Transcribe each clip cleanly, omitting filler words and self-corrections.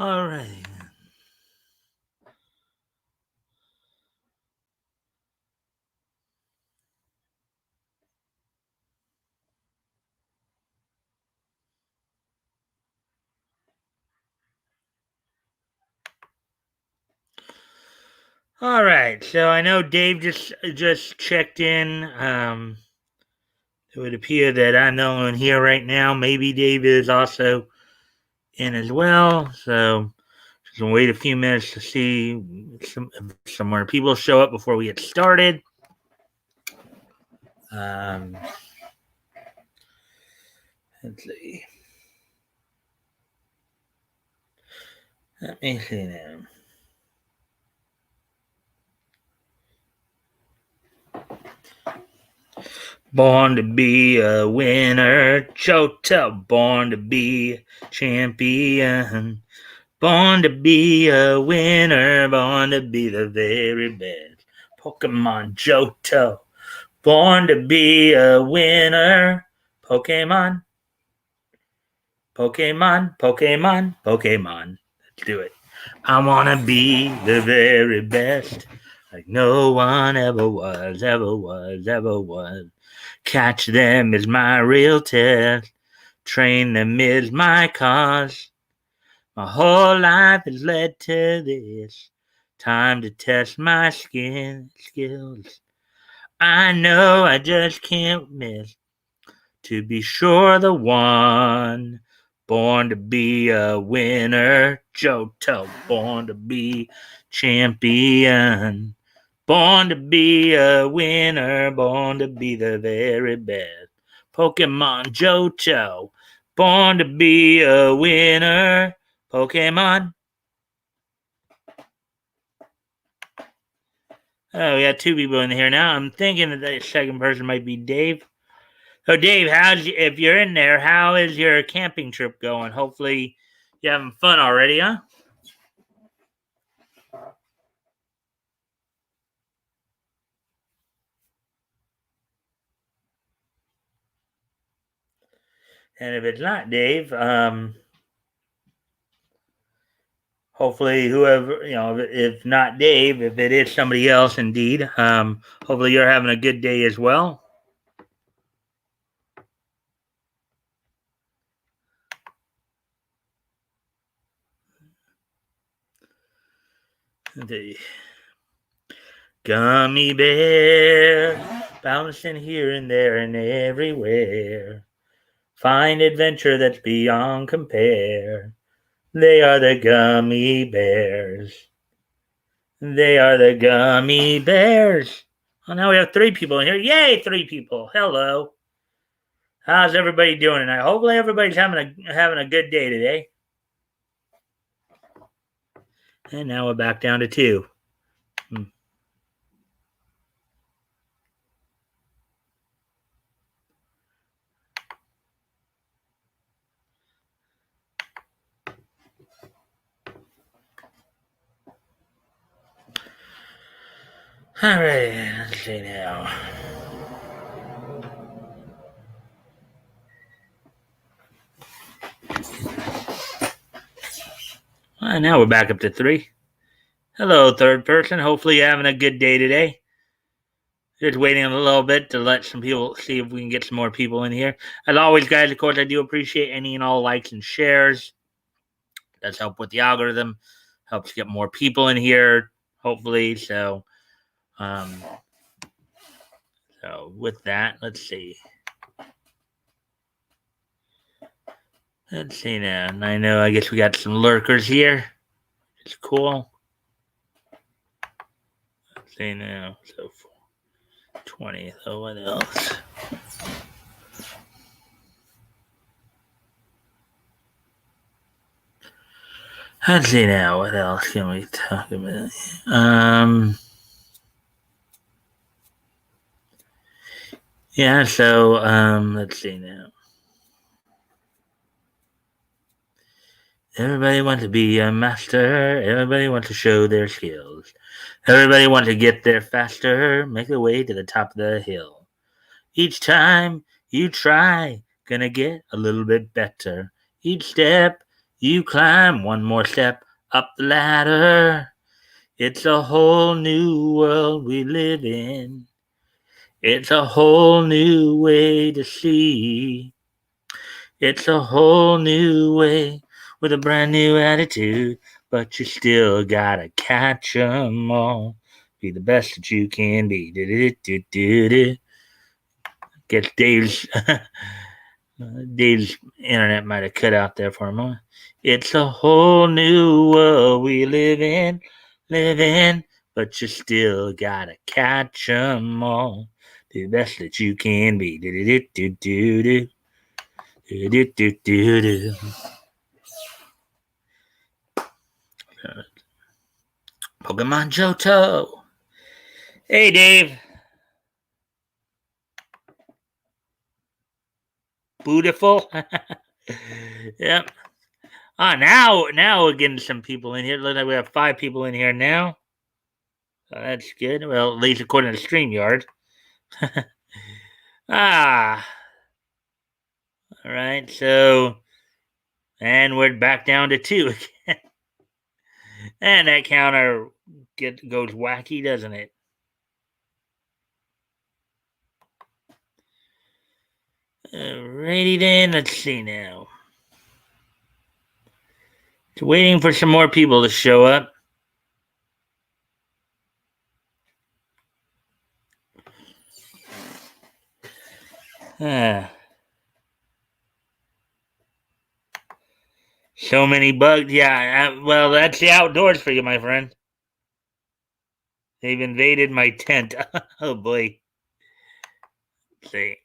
All right. All right. So I know Dave just checked in. It would appear that I'm the only one here right now. Maybe Dave is also in as well. So just gonna wait a few minutes to see some more people show up before we get started. Um, let's see. Let me see now. Born to be a winner, Chota. Born to be a champion. Born to be a winner, born to be the very best. Pokemon Johto. Born to be a winner. Pokemon. Pokemon, Pokemon, Pokemon. Let's do it. I wanna be the very best, like no one ever was, ever was, ever was. Catch them is my real test. Train them is my cause. My whole life has led to this. Time to test my skills. I know I just can't miss. To be sure, the one. Born to be a winner. Johto. Born to be champion. Born to be a winner. Born to be the very best. Pokemon Johto. Born to be a winner. Pokemon. Oh, we got two people in here now. I'm thinking that the second person might be Dave. So, Dave, if you're in there, how is your camping trip going? Hopefully, you're having fun already, huh? And if it's not Dave, hopefully, whoever if not Dave, if it is somebody else, indeed, hopefully you're having a good day as well. The gummy bear bouncing here and there and everywhere. Find adventure that's beyond compare. They are the gummy bears. They are the gummy bears. Oh, now we have three people in here. Yay, three people. Hello. How's everybody doing tonight? Hopefully everybody's having a good day today. And now we're back down to two. All right, let's see now. Now we're back up to three. Hello, third person. Hopefully you're having a good day today. Just waiting a little bit to let some people see if we can get some more people in here. As always, guys, of course, I do appreciate any and all likes and shares. It does help with the algorithm. Helps get more people in here, hopefully. So with that, let's see. Let's see now. And I know, I guess we got some lurkers here. It's cool. Let's see now. So 20th. Oh, what else? Let's see now. What else can we talk about? Yeah, so let's see now. Everybody wants to be a master. Everybody wants to show their skills. Everybody wants to get there faster. Make their way to the top of the hill. Each time you try, gonna get a little bit better. Each step You climb one more step up the ladder. It's a whole new world we live in. It's a whole new way to see. It's a whole new way with a brand new attitude, but you still gotta catch 'em all. Be the best that you can be. Do-do-do-do-do. Guess Dave's internet might have cut out there for a moment. It's a whole new world we live in, but you still gotta catch 'em all. Do the best that you can be. Do-do-do-do-do. Do-do-do-do-do. Pokemon Johto. Hey, Dave. Beautiful. Yep. Now we're getting some people in here. Looks like we have 5 people in here now. That's good. Well, at least according to StreamYard. All right. So, and we're back down to 2 again. And that counter goes wacky, doesn't it? Alrighty then. Let's see now. Just waiting for some more people to show up. So many bugs. Yeah, well, that's the outdoors for you, my friend. They've invaded my tent. Oh, boy. Let's see.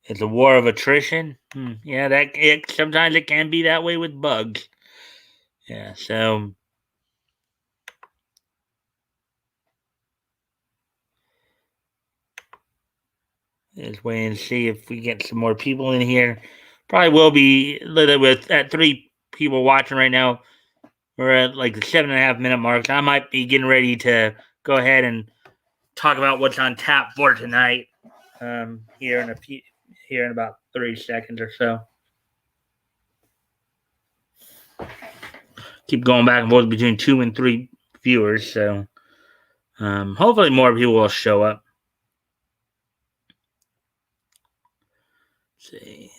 It's a war of attrition. Yeah, sometimes it can be that way with bugs. Yeah, so just wait and see if we get some more people in here. Probably will be with at 3 people watching right now. We're at like the 7.5 minute mark. So I might be getting ready to go ahead and talk about what's on tap for tonight. Here in about 30 seconds or so. Keep going back and forth between 2 and 3 viewers, so hopefully more people will show up. Let's see.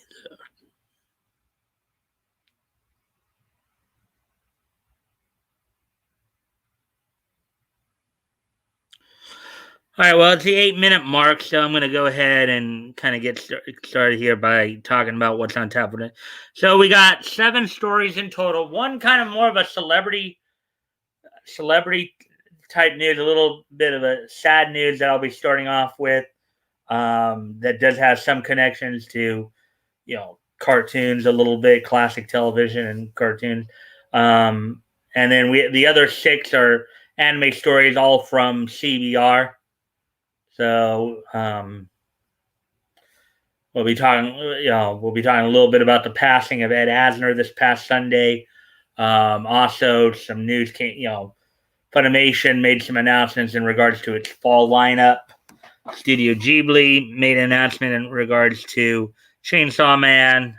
All right, well, it's the 8-minute mark, so I'm going to go ahead and kind of get started here by talking about what's on top of it. So we got 7 stories in total. One kind of more of a celebrity type news, a little bit of a sad news that I'll be starting off with. That does have some connections to, cartoons a little bit, classic television and cartoons. And then the other 6 are anime stories, all from CBR. So we'll be talking a little bit about the passing of Ed Asner this past Sunday. Also, some news came. Funimation made some announcements in regards to its fall lineup. Studio Ghibli made an announcement in regards to Chainsaw Man.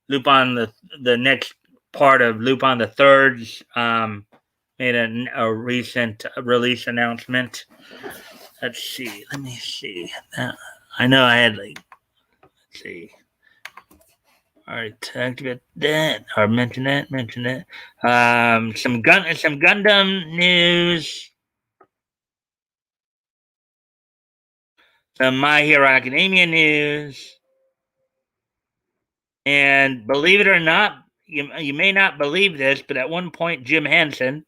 Lupin, the next part of Lupin the Third's made a recent release announcement. Let's see. Let me see. I know I had let's see. All right, talked about that or mention it. Some Gundam news. Some My Hero Academia news. And believe it or not, you may not believe this, but at one point, Jim Henson,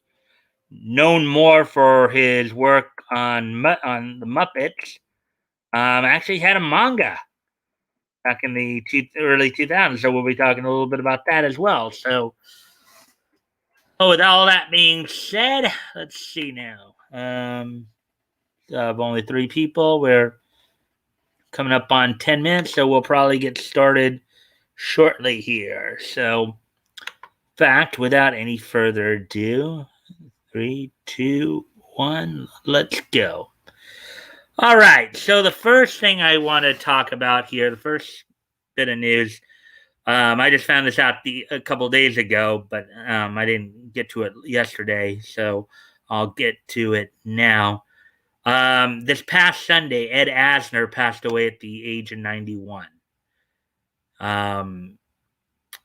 known more for his work on the Muppets, actually had a manga back in the early 2000s. So we'll be talking a little bit about that as well. So, with all that being said, let's see now. I've only 3 people. We're coming up on 10 minutes, so we'll probably get started shortly here. So, fact, without any further ado, 3, 2, 1. Let's go. All right. So the first thing I want to talk about here, the first bit of news, I just found this out a couple days ago, but I didn't get to it yesterday, so I'll get to it now. This past Sunday, Ed Asner passed away at the age of 91.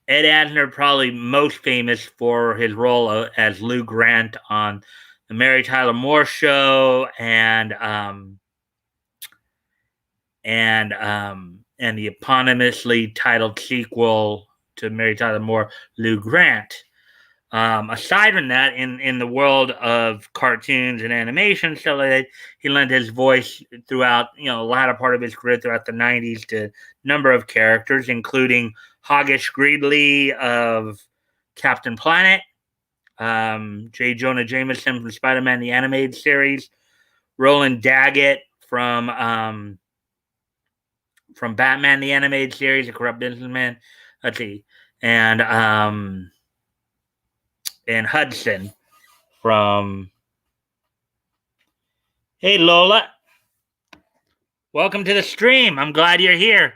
Ed Asner, probably most famous for his role as Lou Grant on the Mary Tyler Moore Show and the eponymously titled sequel to Mary Tyler Moore, Lou Grant. Aside from that, in the world of cartoons and animation, so that he lent his voice throughout, the latter part of his career throughout the 90s to a number of characters, including Hoggish Greedley of Captain Planet, J. Jonah Jameson from Spider-Man the Animated Series, Roland Daggett from Batman the Animated Series, A Corrupt Businessman. Let's see, and Hudson from. Hey Lola, welcome to the stream. I'm glad you're here.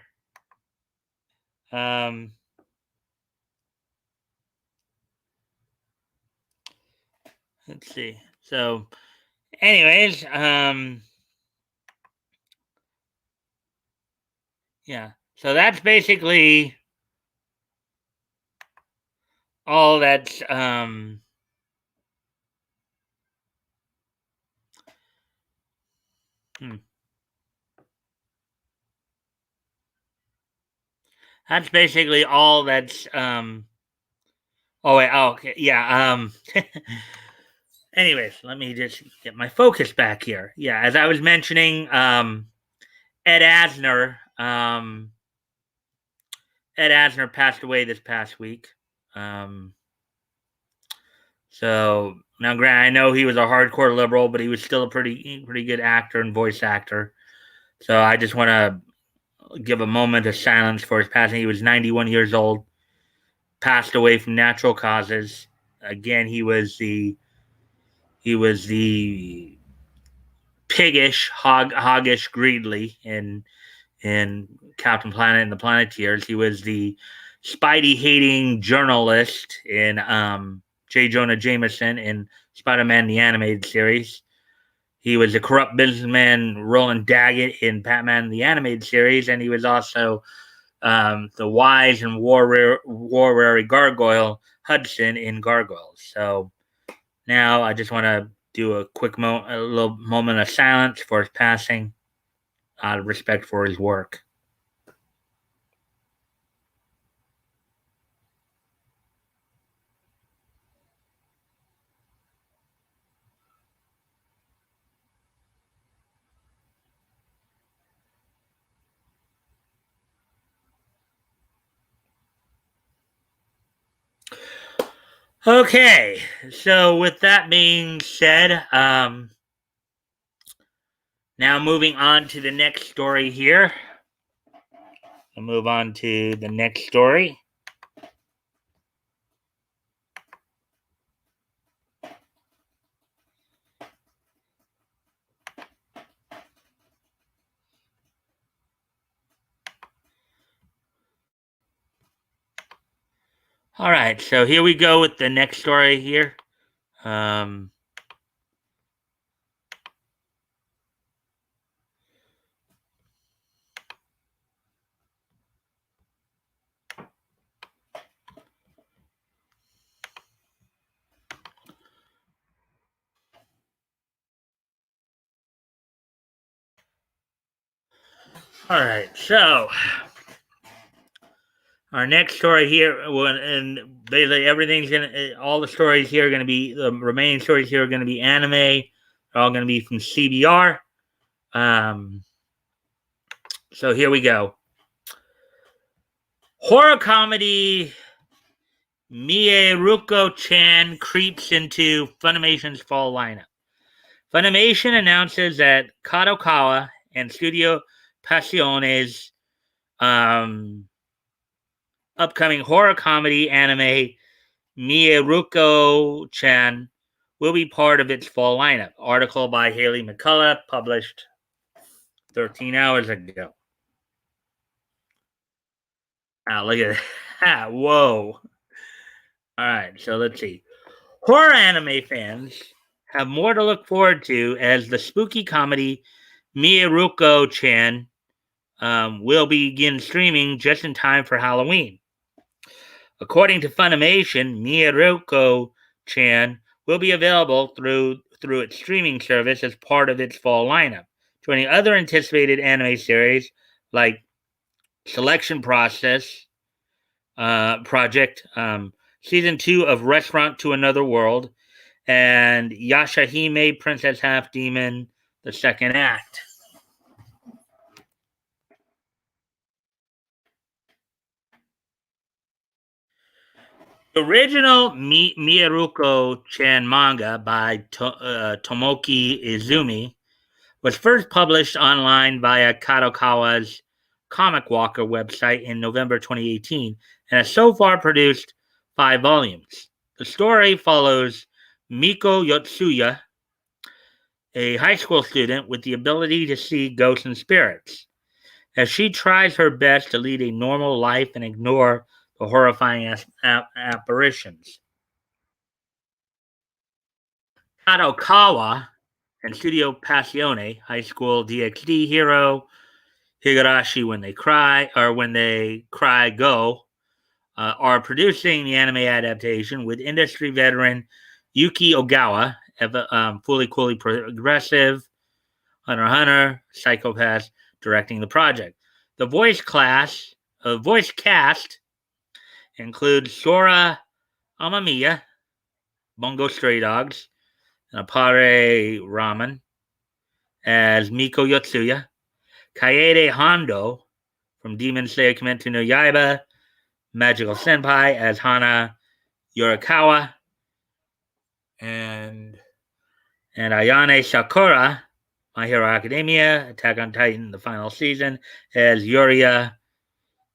Let's see. So, anyways, yeah. So that's basically all that's That's basically all that's oh wait, oh okay, yeah, anyways, let me just get my focus back here. Yeah, as I was mentioning, Ed Asner, Ed Asner passed away this past week. So now, granted, I know he was a hardcore liberal, but he was still a pretty good actor and voice actor. So I just want to give a moment of silence for his passing. He was 91 years old, passed away from natural causes. Again, he was the piggish, hoggish Greedley in Captain Planet and the Planeteers. He was the Spidey hating journalist in J. Jonah Jameson in Spider-Man the Animated Series. He was a corrupt businessman, Roland Daggett, in Batman the Animated Series, and he was also the wise and war-weary gargoyle Hudson in Gargoyles. So now I just want to do a little moment of silence for his passing, out of respect for his work. Okay, so with that being said, now moving on to the next story here. I'll move on to the next story. All right, so here we go with the next story here. All right, so our next story here, and basically everything's all the stories here are going to be, the remaining stories here are going to be anime. They're all going to be from CBR. So here we go. Horror comedy Mieruko-chan creeps into Funimation's fall lineup. Funimation announces that Kadokawa and Studio Passione's upcoming horror comedy anime Mieruko-chan will be part of its fall lineup. Article by Haley McCullough, published 13 hours ago. Look at that. Whoa. All right, so let's see. Horror anime fans have more to look forward to as the spooky comedy Miyaruko-chan will begin streaming just in time for Halloween. According to Funimation, Miyaruko-chan will be available through its streaming service as part of its fall lineup, joining other anticipated anime series like Selection Process Project, Season 2 of Restaurant to Another World, and Yashahime Princess Half Demon, the second act. The original Miyaruko-chan manga by Tomoki Izumi was first published online via Kadokawa's Comic Walker website in November 2018 and has so far produced 5 volumes. The story follows Miko Yotsuya, a high school student with the ability to see ghosts and spirits, as she tries her best to lead a normal life and ignore the horrifying apparitions. Kadokawa and Studio Passione, High School DxD Hero, Higurashi When They Cry Go, are producing the anime adaptation with industry veteran Yuki Ogawa, Fully Coolly Progressive, Hunter x Hunter, Psychopath, directing the project. The voice cast includes Sora Amamiya, Bungo Stray Dogs, and Apare Ramen as Miko Yotsuya, Kaede Hondo from Demon Slayer Kimetsu no Yaiba, Magical Senpai as Hana Yorikawa, and Ayane Sakura, My Hero Academia, Attack on Titan, the final season, as Yuria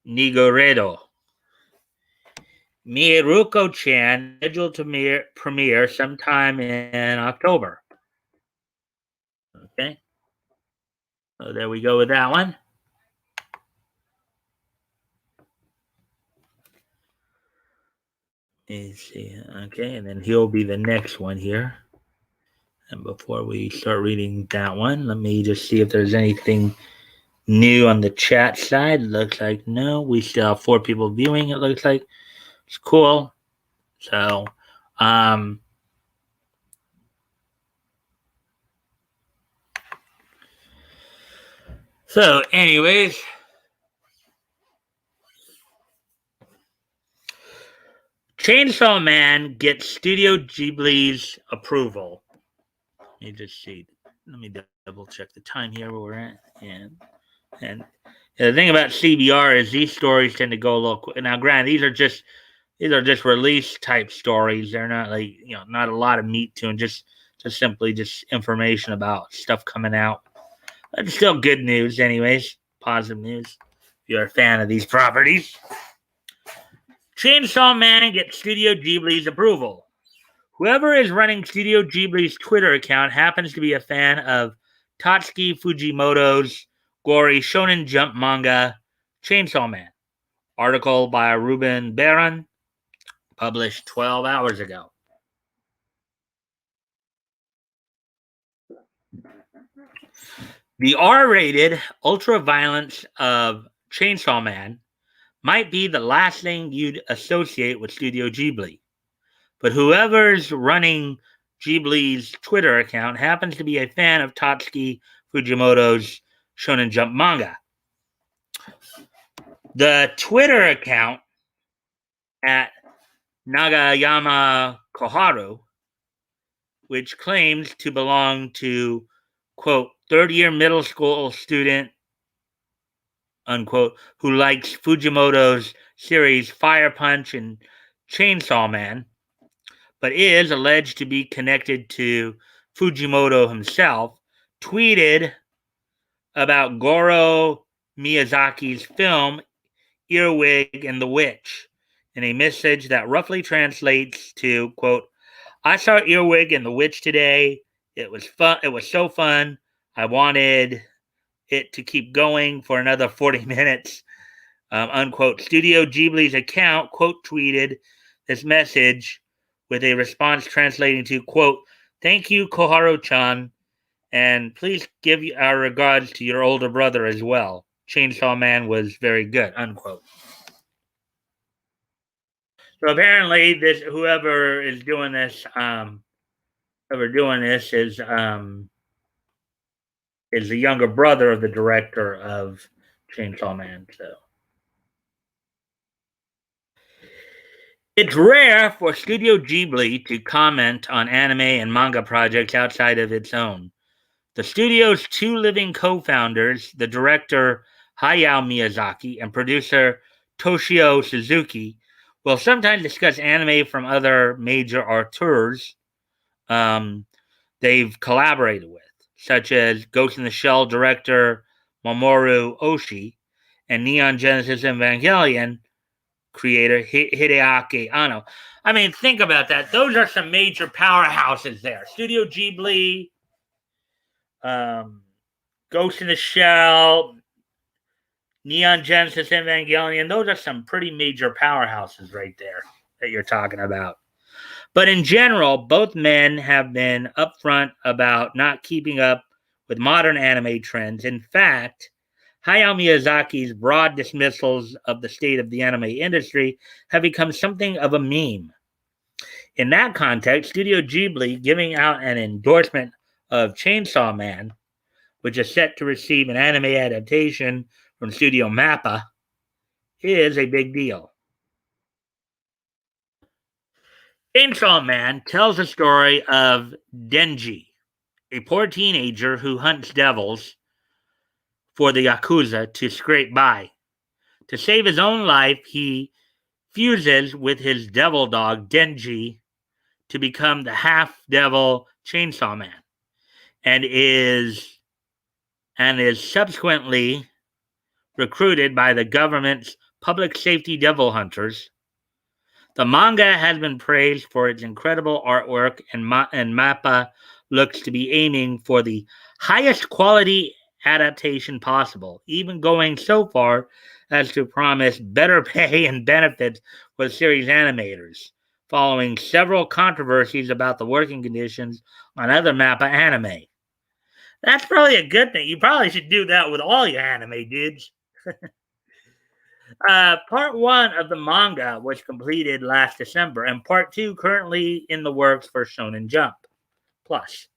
Nigoredo. Miyaruko-chan scheduled to premiere sometime in October. Okay. So there we go with that one. Let's see. Okay, and then he'll be the next one here. And before we start reading that one, let me just see if there's anything new on the chat side. It looks like no. We still have 4 people viewing. It looks like it's cool. So, anyways, Chainsaw Man gets Studio Ghibli's approval. Let me just see. Let me double check the time here where we're at. And the thing about CBR is these stories tend to go a little quick. Now, granted, these are just release type stories. They're not like, not a lot of meat to them. Just simply just information about stuff coming out. But it's still good news, anyways. Positive news. If you're a fan of these properties. Chainsaw Man gets Studio Ghibli's approval. Whoever is running Studio Ghibli's Twitter account happens to be a fan of Tatsuki Fujimoto's gory Shonen Jump manga, Chainsaw Man. Article by Ruben Barron, published 12 hours ago. The R-rated ultra-violence of Chainsaw Man might be the last thing you'd associate with Studio Ghibli. But whoever's running Ghibli's Twitter account happens to be a fan of Tatsuki Fujimoto's Shonen Jump manga. The Twitter account at Nagayama Koharu, which claims to belong to, quote, third-year middle school student, unquote, who likes Fujimoto's series Fire Punch and Chainsaw Man, but is alleged to be connected to Fujimoto himself, tweeted about Goro Miyazaki's film Earwig and the Witch in a message that roughly translates to, quote, I saw Earwig and the Witch today. It was fun. It was so fun. I wanted it to keep going for another 40 minutes. Unquote. Studio Ghibli's account quote tweeted this message with a response translating to quote, "Thank you, Koharu-chan, and please give our regards to your older brother as well. Chainsaw Man was very good." Unquote. So apparently, this whoever is doing this, is the younger brother of the director of Chainsaw Man. So it's rare for Studio Ghibli to comment on anime and manga projects outside of its own. The studio's two living co-founders, the director Hayao Miyazaki and producer Toshio Suzuki, will sometimes discuss anime from other major auteurs they've collaborated with, such as Ghost in the Shell director Mamoru Oshii and Neon Genesis Evangelion creator Hideaki Anno. I mean, think about that. Those are some major powerhouses there. Studio Ghibli, um, Ghost in the Shell, Neon Genesis Evangelion. Those are some pretty major powerhouses right there that you're talking about. But in general, both men have been upfront about not keeping up with modern anime trends. In fact, Hayao Miyazaki's broad dismissals of the state of the anime industry have become something of a meme. In that context, Studio Ghibli giving out an endorsement of Chainsaw Man, which is set to receive an anime adaptation from Studio Mappa, is a big deal. Chainsaw Man tells the story of Denji, a poor teenager who hunts devils for the Yakuza to scrape by. To save his own life, he fuses with his devil dog, Denji, to become the half-devil Chainsaw Man, and is subsequently recruited by the government's public safety devil hunters. The manga has been praised for its incredible artwork, and Mappa looks to be aiming for the highest quality adaptation possible, even going so far as to promise better pay and benefits for the series animators, following several controversies about the working conditions on other Mappa anime. That's probably a good thing. You probably should do that with all your anime, dudes. Part one of the manga was completed last December, and part two currently in the works for Shonen Jump Plus.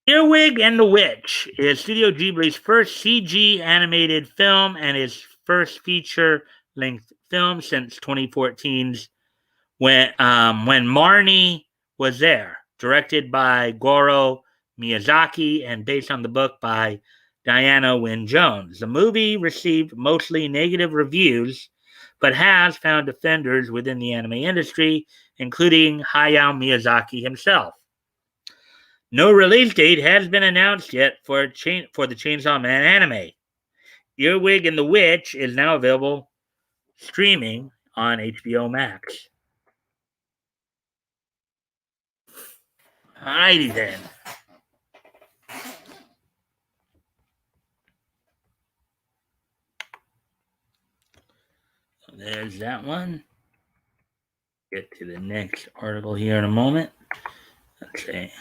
Earwig and the Witch is Studio Ghibli's first CG animated film and his first feature-length film since 2014's when Marnie Was There, directed by Goro Miyazaki and based on the book by Diana Wynne Jones. The movie received mostly negative reviews, but has found defenders within the anime industry, including Hayao Miyazaki himself. No release date has been announced yet for the Chainsaw Man anime. Earwig and the Witch is now available streaming on HBO Max. Alrighty then. There's that one. Get to the next article here in a moment. Let's see.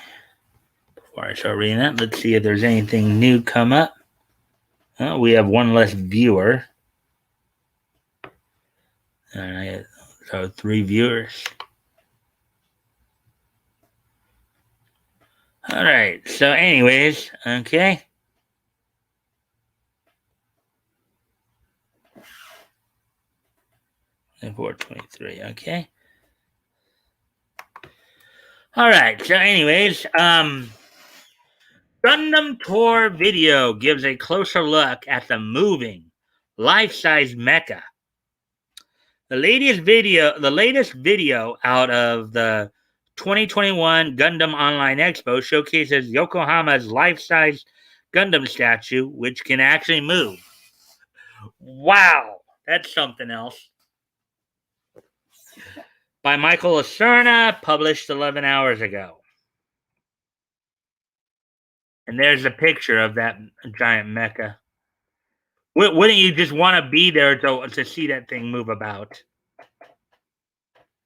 Before I start reading that, let's see if there's anything new come up. We have one less viewer. Alright, so 3 viewers. Alright, so anyways, okay. And 423, okay. Alright, so anyways, Gundam Tour video gives a closer look at the moving, life-size mecha. The latest video out of the 2021 Gundam Online Expo showcases Yokohama's life-size Gundam statue, which can actually move. Wow, that's something else. by Michael Asner, published 11 hours ago. And there's a picture of that giant mecha. Wouldn't you just want to be there to see that thing move about?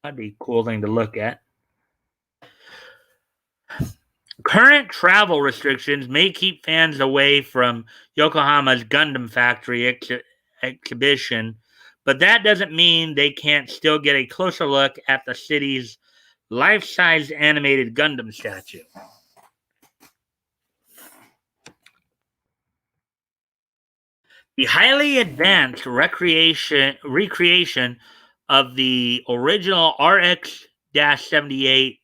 That'd be a cool thing to look at. Current travel restrictions may keep fans away from Yokohama's Gundam Factory exhibition, but that doesn't mean they can't still get a closer look at the city's life-size animated Gundam statue. The highly advanced recreation of the original RX-78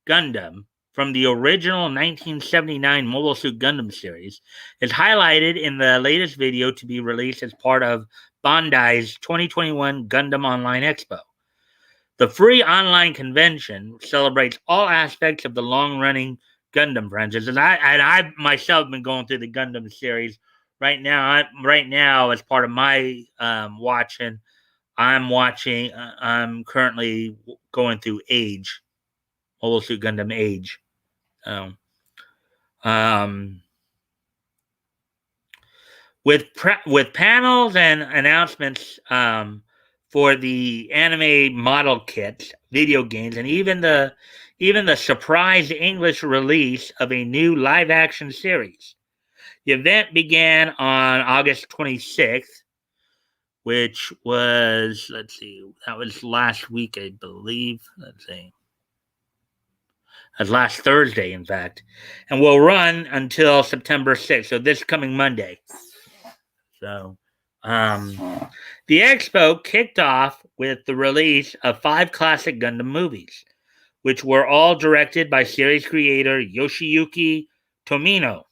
Gundam from the original 1979 Mobile Suit Gundam series is highlighted in the latest video to be released as part of Bandai's 2021 Gundam Online Expo. The free online convention celebrates all aspects of the long-running Gundam franchise, and I myself have been going through the Gundam series right now. As part of my watching, I'm currently going through Age, Mobile Suit Gundam Age. With panels and announcements for the anime model kits, video games, and even the surprise English release of a new live action series. The event began on August 26th, which was, that was last week, I believe. That's last Thursday, in fact, and will run until September 6th, so this coming Monday. So, the expo kicked off with the release of 5 classic Gundam movies, which were all directed by series creator Yoshiyuki Tomino.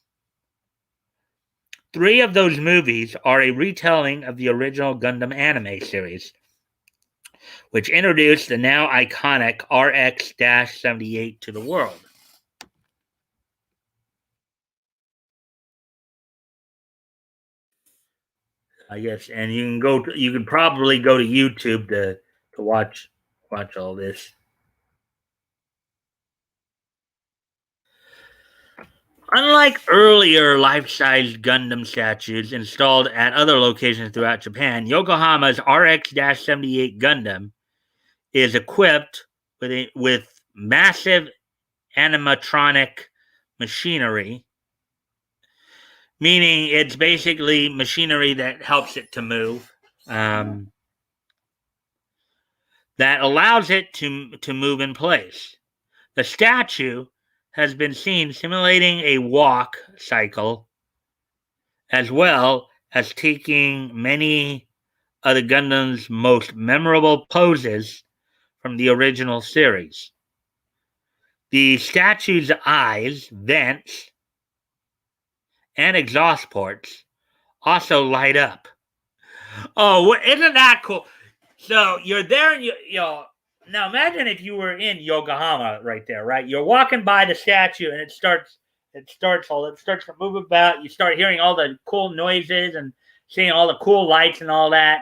3 of those movies are a retelling of the original Gundam anime series, which introduced the now iconic RX-78 to the world. I guess, and you can probably go to YouTube to watch all this. Unlike earlier life-size Gundam statues installed at other locations throughout Japan, Yokohama's RX-78 Gundam is equipped with massive animatronic machinery, meaning it's basically machinery that helps it to move, that allows it to move in place. The statue has been seen simulating a walk cycle, as well as taking many of the Gundam's most memorable poses from the original series. The statue's eyes, vents, and exhaust ports also light up. Oh, isn't that cool? So you're there, and now imagine if you were in Yokohama right there, right? You're walking by the statue, and it starts to move about. You start hearing all the cool noises and seeing all the cool lights and all that.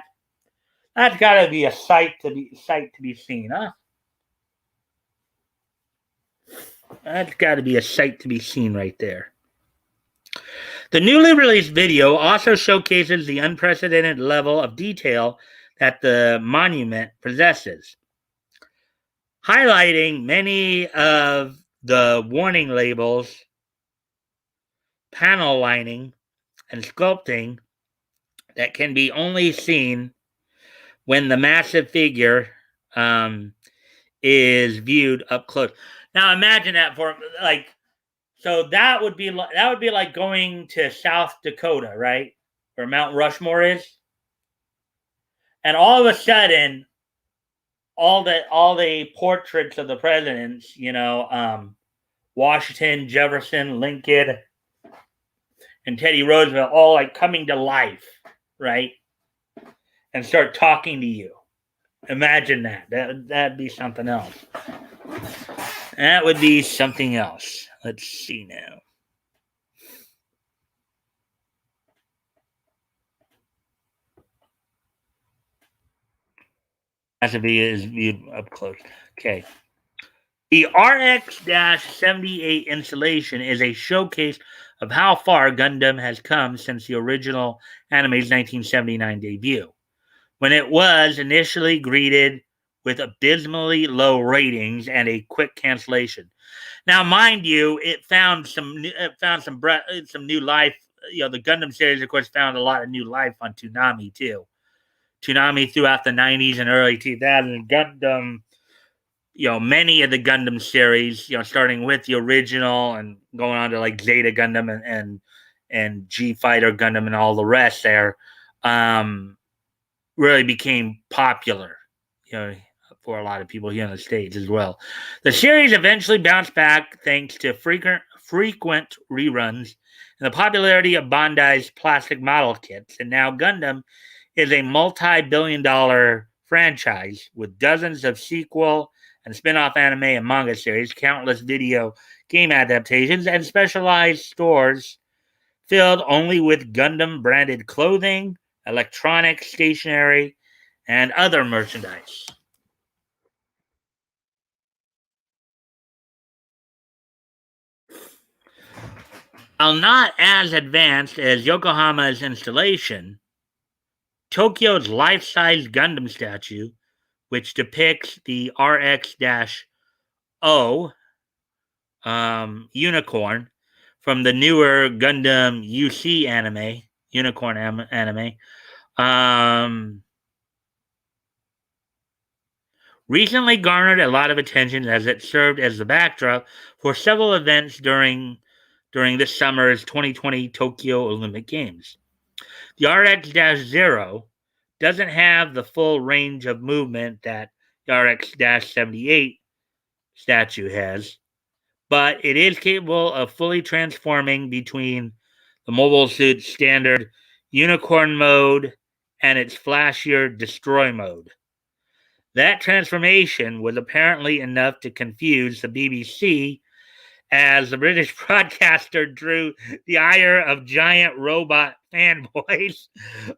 That's got to be a sight to be seen, huh? That's got to be a sight to be seen right there. The newly released video also showcases the unprecedented level of detail that the monument possesses, highlighting many of the warning labels, panel lining, and sculpting that can be only seen when the massive figure is viewed up close. Now imagine that so that would be like going to South Dakota, right, where Mount Rushmore is, and all of a sudden, all the portraits of the presidents, Washington, Jefferson, Lincoln, and Teddy Roosevelt, all like coming to life, right, and start talking to you. Imagine that. That'd be something else. That would be something else. Let's see now. Has to be viewed up close. Okay. The RX-78 installation is a showcase of how far Gundam has come since the original anime's 1979 debut, when it was initially greeted with abysmally low ratings and a quick cancellation. Now, mind you, it found some new life. You know, the Gundam series, of course, found a lot of new life on Toonami too. Toonami throughout the 90s and early 2000s. Gundam, you know, many of the Gundam series, you know, starting with the original and going on to like Zeta Gundam and G Fighter Gundam and all the rest there, um, really became popular, you know, for a lot of people here in the States as well. The series eventually bounced back thanks to frequent reruns and the popularity of Bandai's plastic model kits. And now Gundam is a multi-billion-dollar franchise with dozens of sequel and spin-off anime and manga series, countless video game adaptations, and specialized stores filled only with Gundam branded clothing, electronics, stationery, and other merchandise. While not as advanced as Yokohama's installation, Tokyo's life size Gundam statue, which depicts the RX O unicorn from the newer Gundam UC anime, unicorn anime, um, recently garnered a lot of attention as it served as the backdrop for several events during this summer's 2020 Tokyo Olympic Games. The RX-0 doesn't have the full range of movement that the RX-78 statue has, but it is capable of fully transforming between the mobile suit's standard unicorn mode and its flashier destroy mode. That transformation was apparently enough to confuse the BBC as the British broadcaster drew the ire of giant robot fanboys.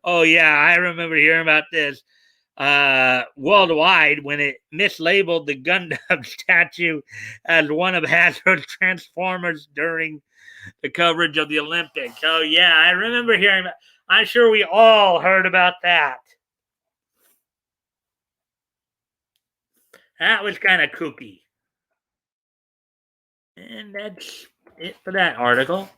Oh, yeah, I remember hearing about this worldwide when it mislabeled the Gundam statue as one of Hasbro's Transformers during the coverage of the Olympics. Oh, yeah, I remember hearing about. I'm sure we all heard about that. That was kind of kooky. And that's it for that article.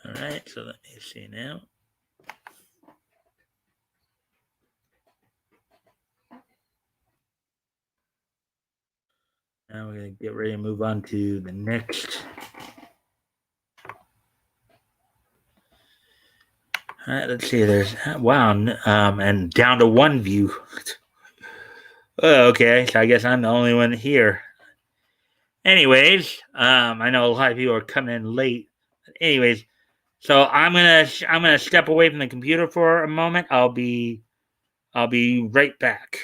All right, so let me see now. Now we're going to get ready to move on to the next. All right, let's see. There's wow, and down to one view. Oh, okay, so I guess I'm the only one here. Anyways, I know a lot of people are coming in late. Anyways, so I'm gonna step away from the computer for a moment. I'll be right back.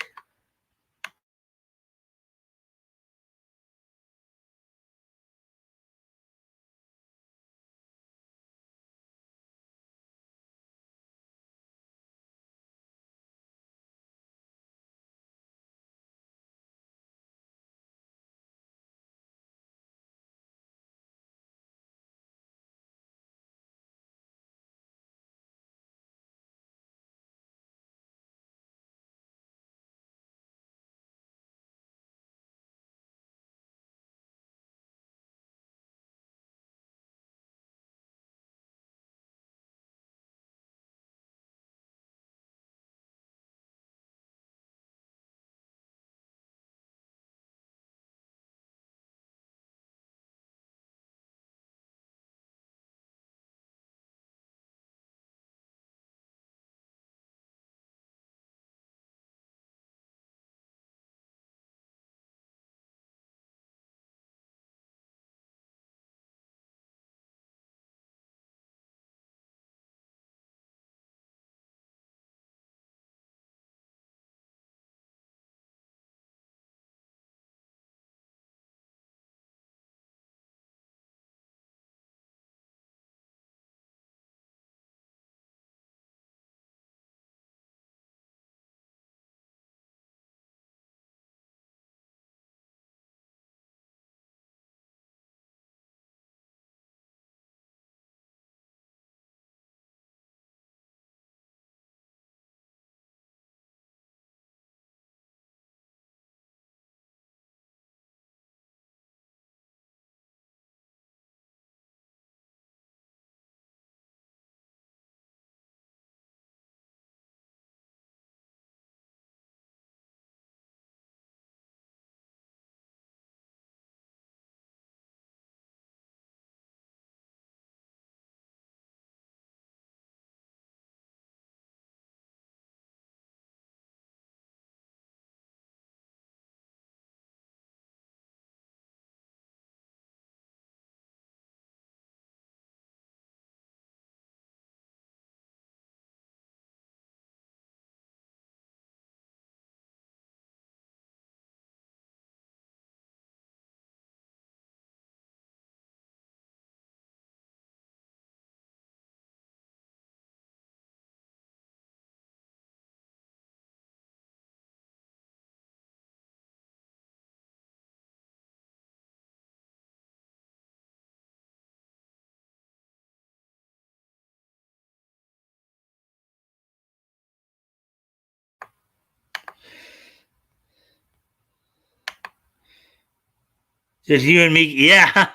Just you and me. Yeah.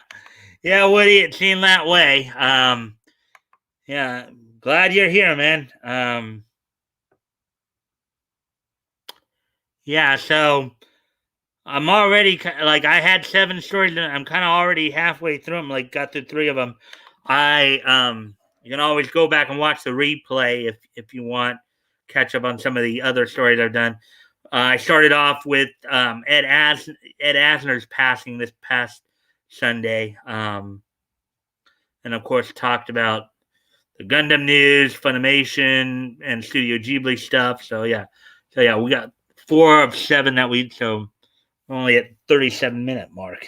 Yeah, Woody, it seemed that way. Yeah, glad you're here, man. Yeah, so I'm already like I had 7 stories and I'm kind of already halfway through them. Like got through 3 of them. You can always go back and watch the replay if you want catch up on some of the other stories I've done. I started off with Ed Asner's passing this past Sunday, and of course talked about the Gundam news, Funimation, and Studio Ghibli stuff. So yeah, we got 4 of 7 that week. So we're only at 37-minute mark.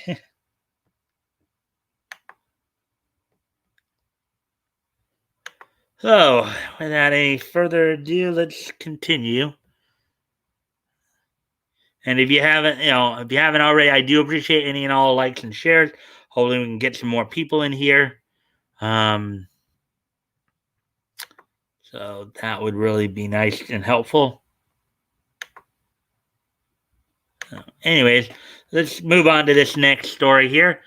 So without any further ado, let's continue. And if you haven't already, I do appreciate any and all likes and shares. Hopefully, we can get some more people in here. Um, so that would really be nice and helpful. Anyways, let's move on to this next story here.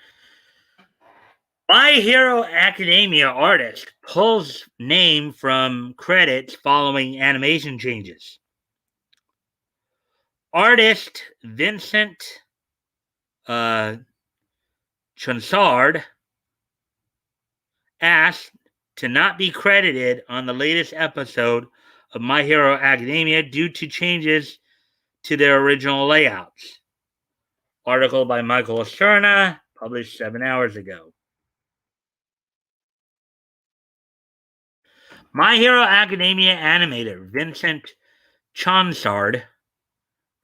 My Hero Academia artist pulls name from credits following animation changes. Artist Vincent Chansard asked to not be credited on the latest episode of My Hero Academia due to changes to their original layouts. Article by Michael Asner, published 7 hours ago. My Hero Academia animator Vincent Chansard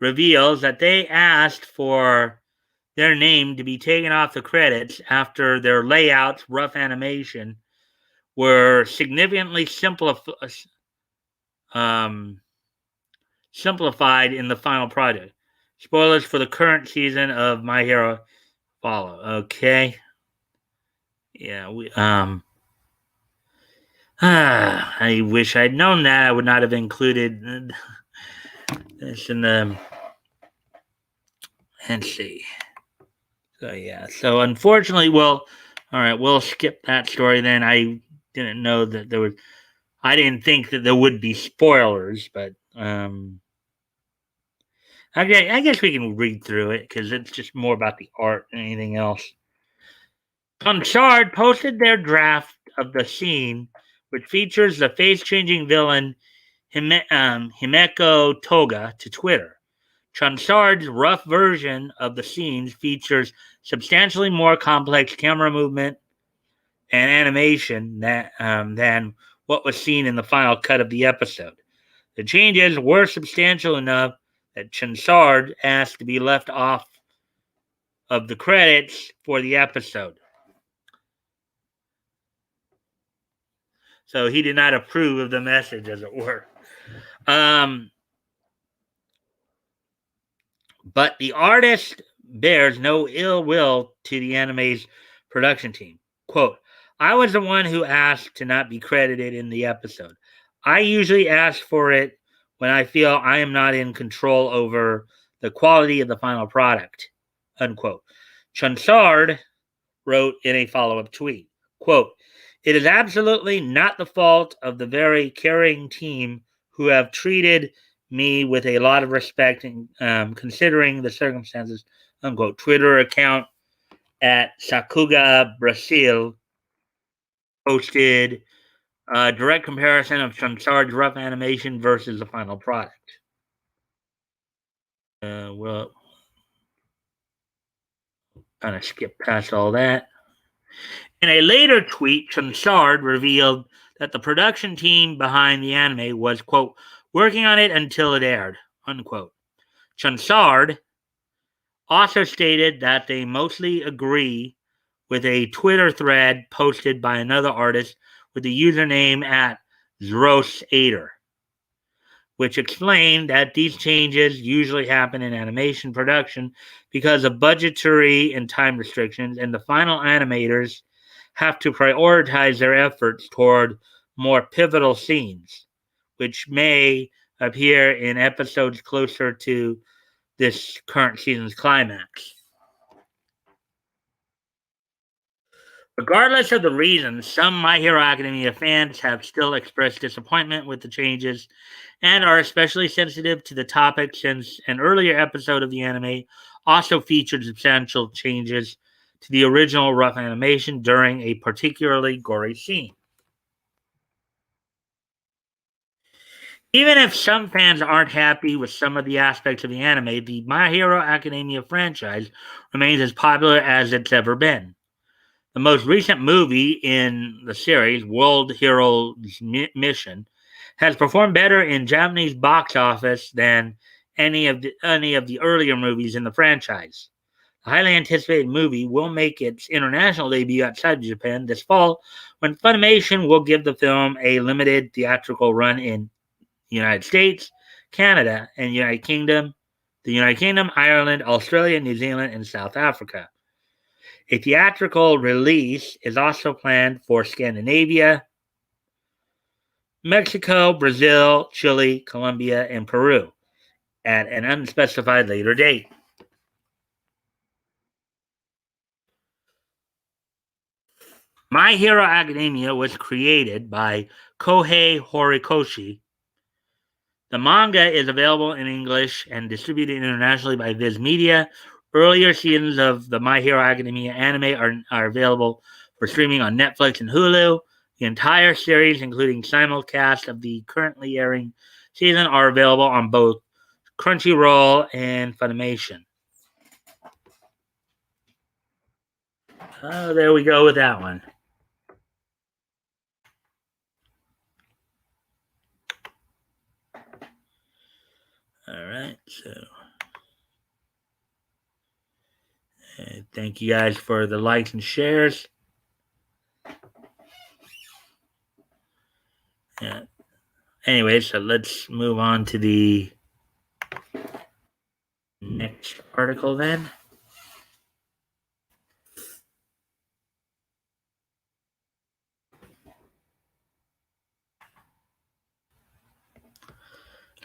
reveals that they asked for their name to be taken off the credits after their layouts, rough animation, were significantly simplified in the final project. Spoilers for the current season of My Hero follow. Okay. Yeah, I wish I'd known that. I would not have included this in the. Let's see. So yeah. So unfortunately, well, all right, we'll skip that story then. I didn't know that there was. I didn't think that there would be spoilers, but I guess we can read through it because it's just more about the art than anything else. Punchard posted their draft of the scene, which features the face-changing villain Himeko Toga, to Twitter. Chansard's rough version of the scenes features substantially more complex camera movement and animation than what was seen in the final cut of the episode. The changes were substantial enough that Chansard asked to be left off of the credits for the episode. So he did not approve of the message, as it were. But the artist bears no ill will to the anime's production team. Quote, I was the one who asked to not be credited in the episode. I usually ask for it when I feel I am not in control over the quality of the final product. Unquote. Chansard wrote in a follow-up tweet, quote, it is absolutely not the fault of the very caring team who have treated me with a lot of respect and considering the circumstances, unquote. Twitter account at Sakuga Brazil posted a direct comparison of Chansard's rough animation versus the final product. We'll kind of skip past all that. In a later tweet, Chansard revealed that the production team behind the anime was, quote, working on it until it aired, unquote. Chansard also stated that they mostly agree with a Twitter thread posted by another artist with the username at Zrosader, which explained that these changes usually happen in animation production because of budgetary and time restrictions, and the final animators have to prioritize their efforts toward more pivotal scenes, which may appear in episodes closer to this current season's climax. Regardless of the reasons, some My Hero Academia fans have still expressed disappointment with the changes and are especially sensitive to the topic since an earlier episode of the anime also featured substantial changes to the original rough animation during a particularly gory scene. Even if some fans aren't happy with some of the aspects of the anime, the My Hero Academia franchise remains as popular as it's ever been. The most recent movie in the series, World Heroes Mission, has performed better in Japanese box office than any of the earlier movies in the franchise. The highly anticipated movie will make its international debut outside of Japan this fall, when Funimation will give the film a limited theatrical run in the United States, Canada, and the United Kingdom, Ireland, Australia, New Zealand, and South Africa. A theatrical release is also planned for Scandinavia, Mexico, Brazil, Chile, Colombia, and Peru at an unspecified later date. My Hero Academia was created by Kohei Horikoshi. The manga is available in English and distributed internationally by Viz Media. Earlier seasons of the My Hero Academia anime are available for streaming on Netflix and Hulu. The entire series, including simulcast of the currently airing season, are available on both Crunchyroll and Funimation. Oh, there we go with that one. All right, so thank you guys for the likes and shares. Yeah. Anyway, so let's move on to the next article then.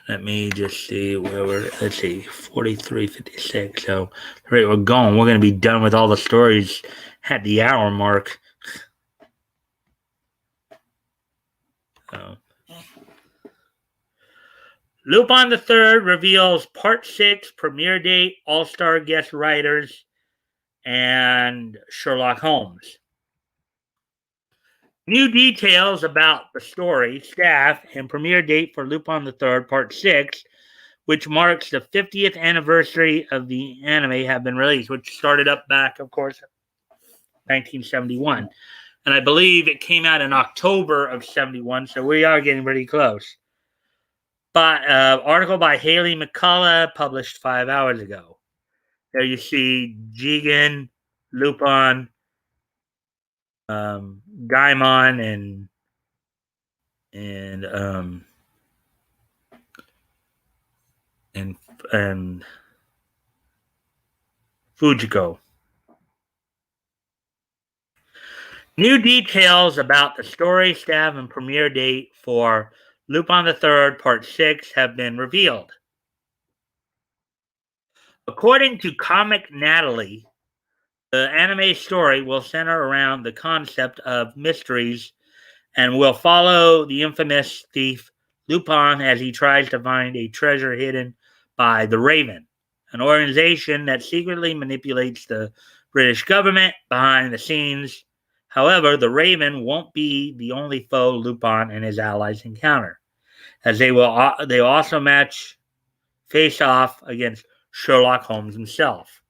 Let me just see where let's see, 43:56. So, the rate we're going, we're going to be done with all the stories at the hour mark. So. Lupin the Third reveals Part 6 premiere date, all-star guest writers, and Sherlock Holmes. New details about the story, staff, and premiere date for Lupin the Third Part 6, which marks the 50th anniversary of the anime, have been released, which started up back, of course, 1971. And I believe it came out in October of 71, so we are getting pretty close. But article by Haley McCullough, published 5 hours ago. There you see Jigen, Lupin, Gaimon, and Fujiko. New details about the story, staff, and premiere date for Lupin the Third Part 6 have been revealed. According to Comic Natalie, the anime story will center around the concept of mysteries and will follow the infamous thief Lupin as he tries to find a treasure hidden by the Raven, an organization that secretly manipulates the British government behind the scenes. However, the Raven won't be the only foe Lupin and his allies encounter, as they will also face off against Sherlock Holmes himself.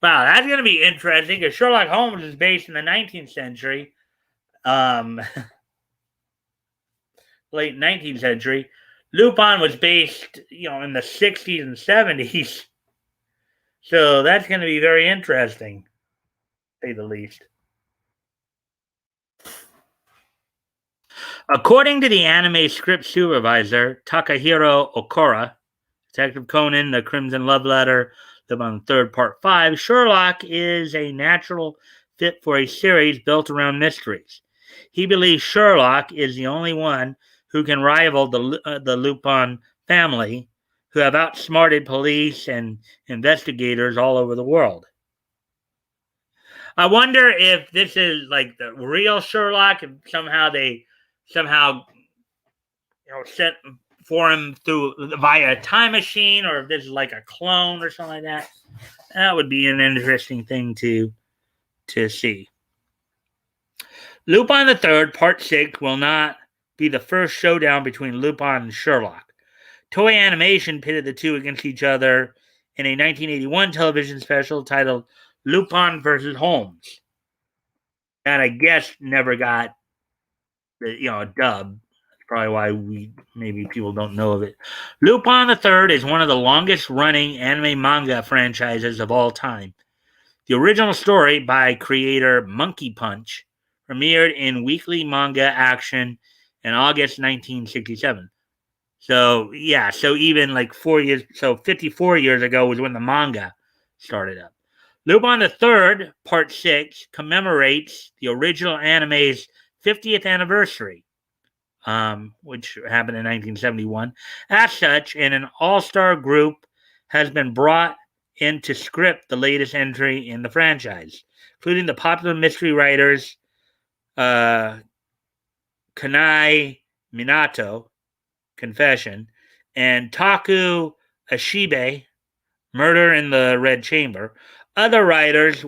Wow, that's going to be interesting because Sherlock Holmes is based in the 19th century, late 19th century. Lupin was based, in the 60s and 70s. So that's going to be very interesting, to say the least. According to the anime script supervisor, Takahiro Okura, Detective Conan, The Crimson Love Letter, Lupin the Third Part 5, Sherlock is a natural fit for a series built around mysteries. He believes Sherlock is the only one who can rival the Lupin family, who have outsmarted police and investigators all over the world. I wonder if this is like the real Sherlock, and somehow sent for him through via a time machine, or if this is like a clone or something like that. That would be an interesting thing to see. Lupin the Third Part 6 will not be the first showdown between Lupin and Sherlock. Toei Animation pitted the two against each other in a 1981 television special titled Lupin vs. Holmes. And I guess never got a dub. That's probably why maybe people don't know of it. Lupin the Third is one of the longest running anime manga franchises of all time. The original story by creator Monkey Punch premiered in Weekly Manga Action in August 1967. So even like 4 years, so 54 years ago was when the manga started up. Lupin the Third Part 6 commemorates the original anime's 50th anniversary, which happened in 1971. As such, an all-star group has been brought in to script the latest entry in the franchise, including the popular mystery writers Kanai Minato, Confession, and Taku Ashibe, Murder in the Red Chamber. Other writers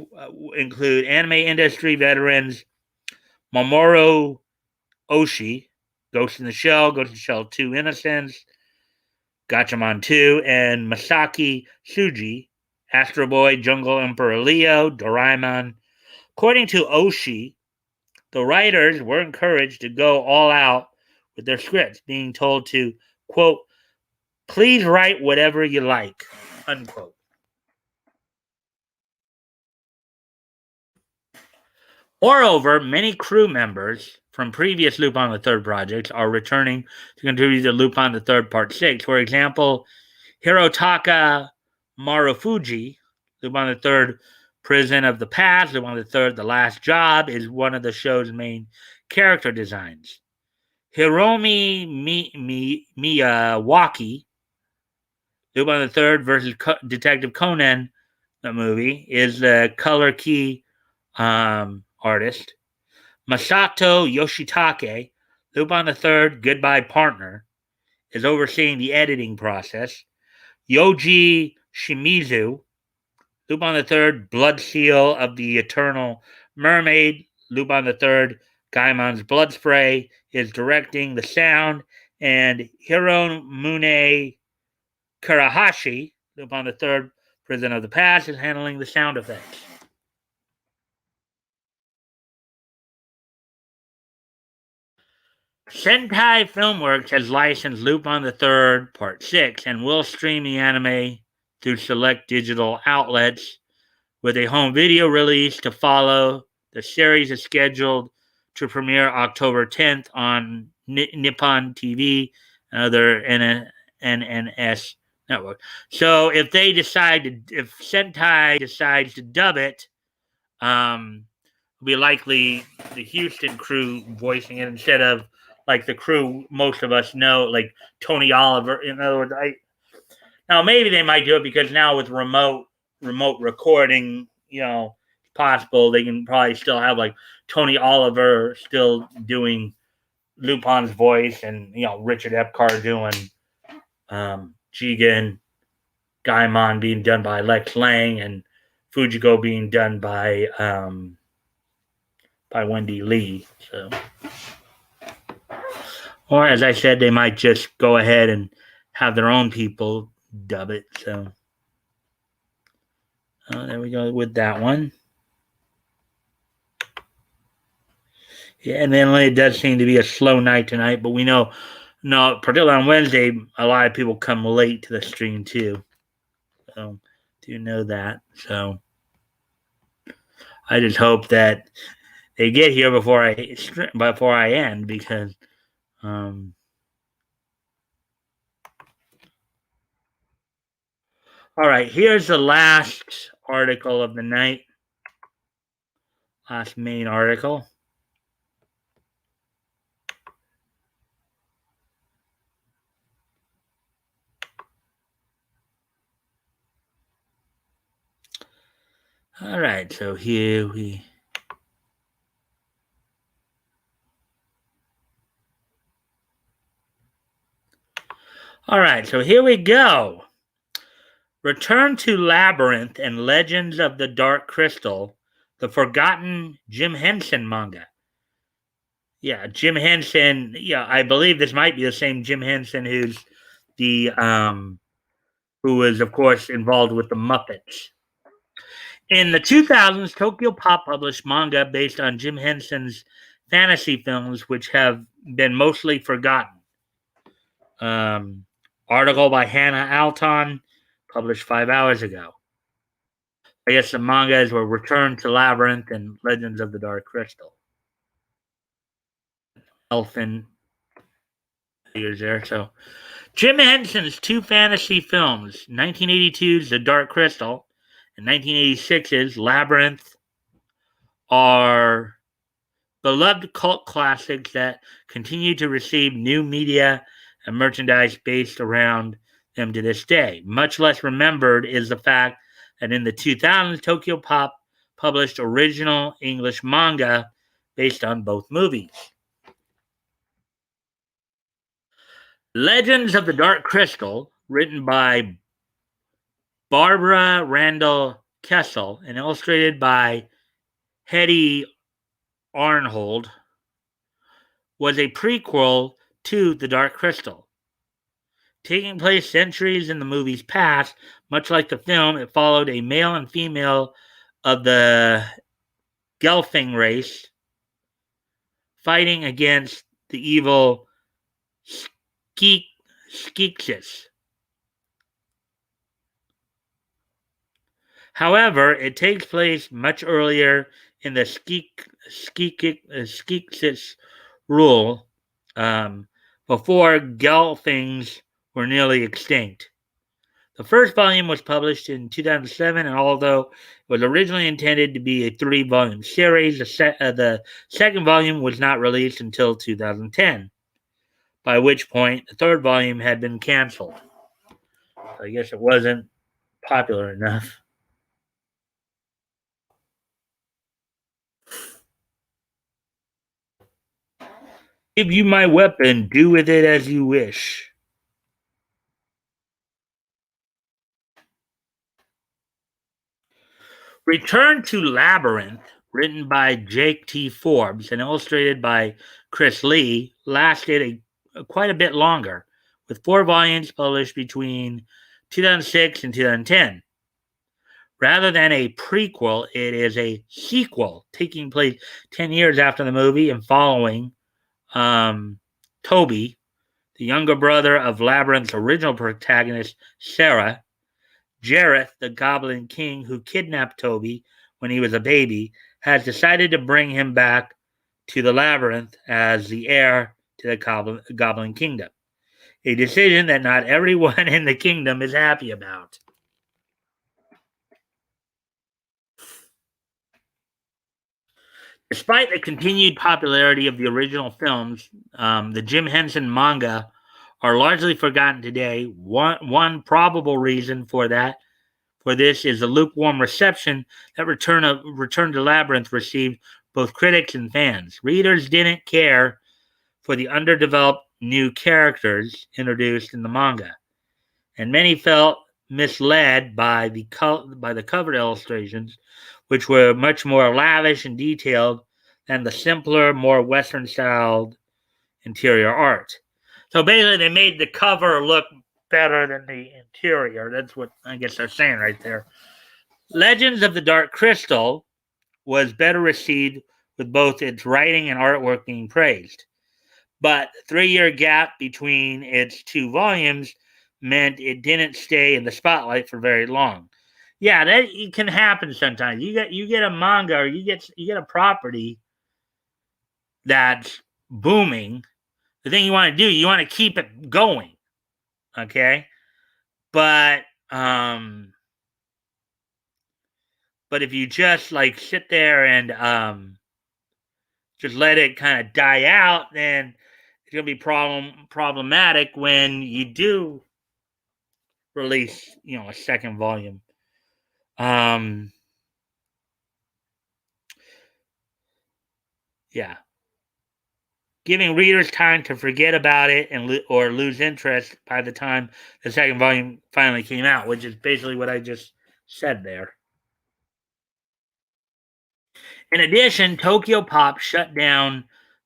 include anime industry veterans Mamoru Oshii, Ghost in the Shell, Ghost in the Shell 2 Innocence, Gatchaman 2, and Masaki Tsuji, Astro Boy, Jungle Emperor Leo, Doraemon. According to Oshii, the writers were encouraged to go all out with their scripts, being told to, quote, please write whatever you like, unquote. Moreover, many crew members from previous Lupin the Third projects are returning to contribute to Lupin the Third Part 6. For example, Hirotaka Marufuji, Lupin the Third Prison of the Past, Lupin the Third The Last Job, is one of the show's main character designs. Hiromi Miyawaki, Lupin the Third versus Detective Conan, the movie, is the color key artist. Masato Yoshitake, Lupin the Third Goodbye Partner, is overseeing the editing process. Yoji Shimizu, Lupin the Third Blood Seal of the Eternal Mermaid, Lupin the Third Gaimon's Blood Spray, is directing the sound, and Hiromune Karahashi, Lupin the Third Prison of the Past, is handling the sound effects. Sentai Filmworks has licensed Lupin the Third Part 6 and will stream the anime through select digital outlets with a home video release to follow. The series is scheduled to premiere October 10th on Nippon TV and other NNS network. So if Sentai decides to dub it, it'll be likely the Houston crew voicing it instead of like the crew most of us know, like Tony Oliver. In other words, now maybe they might do it because now with remote recording, it's possible they can probably still have like Tony Oliver still doing Lupin's voice, and Richard Epcar doing Jigen, Gaimon being done by Lex Lang, and Fujiko being done by Wendy Lee. So, or as I said, they might just go ahead and have their own people dub it. So there we go with that one. Yeah, and then it does seem to be a slow night tonight, but we know, particularly on Wednesday, a lot of people come late to the stream too. So do know that. So I just hope that they get here before I end, because all right, here's the last article of the night. Last main article. All right, so here we. All right, so here we go. Return to Labyrinth and Legends of the Dark Crystal, the forgotten Jim Henson manga. Yeah, Jim Henson. Yeah, I believe this might be the same Jim Henson the who was of course involved with the Muppets. In the 2000s, Tokyo Pop published manga based on Jim Henson's fantasy films, which have been mostly forgotten. Um, Article by Hannah Alton, published 5 hours ago. I guess the mangas were Return to Labyrinth and Legends of the Dark Crystal. Elfin years there. So Jim Henson's two fantasy films, 1982's The Dark Crystal and 1986's Labyrinth, are beloved cult classics that continue to receive new media and merchandise based around them to this day. Much less remembered is the fact that in the 2000s, Tokyo Pop published original English manga based on both movies. Legends of the Dark Crystal, written by Barbara Randall Kessel and illustrated by Hetty Arnhold, was a prequel to The Dark Crystal. Taking place centuries in the movie's past, much like the film, it followed a male and female of the Gelfling race fighting against the evil Skeeksis. However, it takes place much earlier in the Skeeksis rule, before Gelflings were nearly extinct. The first volume was published in 2007, and although it was originally intended to be a 3-volume series, the second volume was not released until 2010, by which point the third volume had been canceled. So I guess it wasn't popular enough. Give you my weapon, do with it as you wish. Return to Labyrinth, written by Jake T. Forbes and illustrated by Chris Lee, lasted quite a bit longer, with 4 volumes published between 2006 and 2010. Rather than a prequel, it is a sequel taking place 10 years after the movie and following Toby, the younger brother of Labyrinth's original protagonist, Sarah. Jareth, the Goblin King who kidnapped Toby when he was a baby, has decided to bring him back to the Labyrinth as the heir to the Goblin Kingdom. A decision that not everyone in the kingdom is happy about. Despite the continued popularity of the original films, the Jim Henson manga are largely forgotten today. One probable reason for this is the lukewarm reception that Return to Labyrinth received both critics and fans. Readers didn't care for the underdeveloped new characters introduced in the manga, and many felt misled by the cover illustrations, which were much more lavish and detailed than the simpler, more Western-styled interior art. So basically, they made the cover look better than the interior. That's what I guess they're saying right there. Legends of the Dark Crystal was better received, with both its writing and artwork being praised. But the 3-year gap between its 2 volumes meant it didn't stay in the spotlight for very long. Yeah, that it can happen sometimes. You get a manga or you get a property that's booming. The thing you want to do, you want to keep it going. Okay? But but if you just like sit there and just let it kind of die out, then it's gonna be problematic when you do release, a second volume. Um, Yeah. Giving readers time to forget about it or lose interest by the time the second volume finally came out, which is basically what I just said there. In addition, Tokyo Pop shut down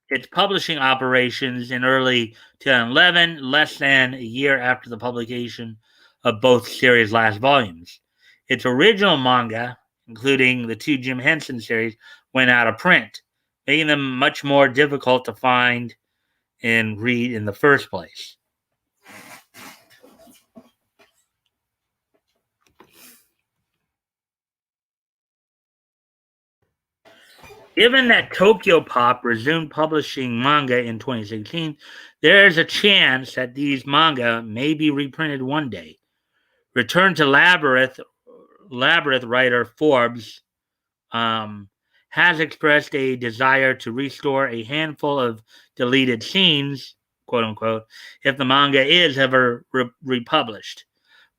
its publishing operations in early 2011, less than a year after the publication of both series' last volumes. Its original manga, including the two Jim Henson series, went out of print, making them much more difficult to find and read in the first place. Given that Tokyo Pop resumed publishing manga in 2016, there is a chance that these manga may be reprinted one day. Return to Labyrinth writer Forbes has expressed a desire to restore a handful of deleted scenes, quote unquote, if the manga is ever republished,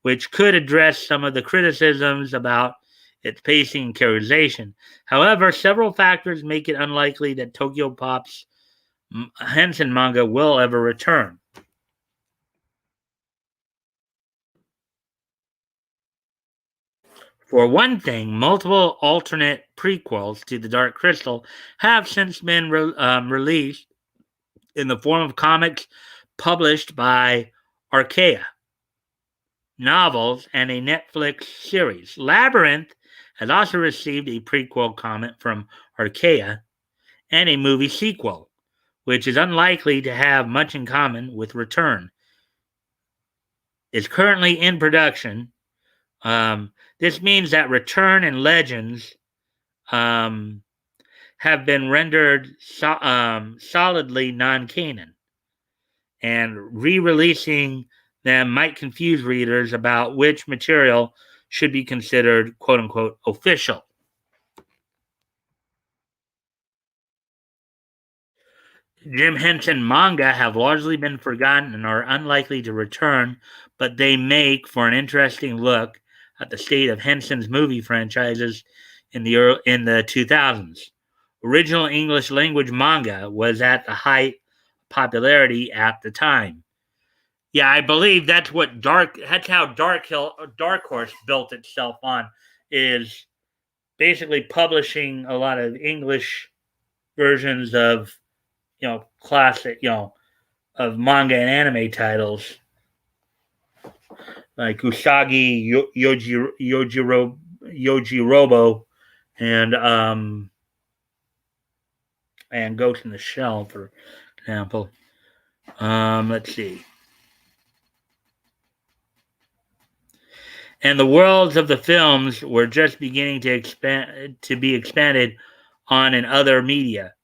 which could address some of the criticisms about its pacing and characterization. However, several factors make it unlikely that Tokyo Pop's Henson manga will ever return. For one thing, multiple alternate prequels to The Dark Crystal have since been released in the form of comics published by Archaea, novels, and a Netflix series. Labyrinth has also received a prequel comment from Archaea and a movie sequel, which is unlikely to have much in common with Return. It's currently in production. This means that Return and Legends have been rendered solidly non-canon, and re-releasing them might confuse readers about which material should be considered quote-unquote official. Jim Henson manga have largely been forgotten and are unlikely to return, but they make for an interesting look at the state of Henson's movie franchises in the 2000s. Original English language manga was at the height of popularity at the time. Yeah, I believe that's how Dark Horse built itself on, is basically publishing a lot of English versions of, classic, of manga and anime titles like Yojirobo and Ghost in the Shell, for example. Let's see. And the worlds of the films were just beginning to be expanded on in other media.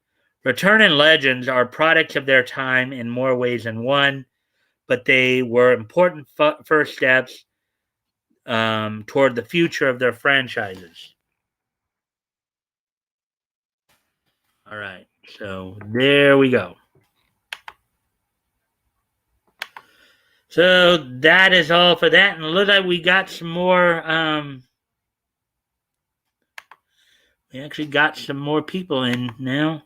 Return and Legends are products of their time in more ways than one, but they were important first steps toward the future of their franchises. All right, so there we go. So that is all for that, and it looks like we got some more. We actually got some more people in now.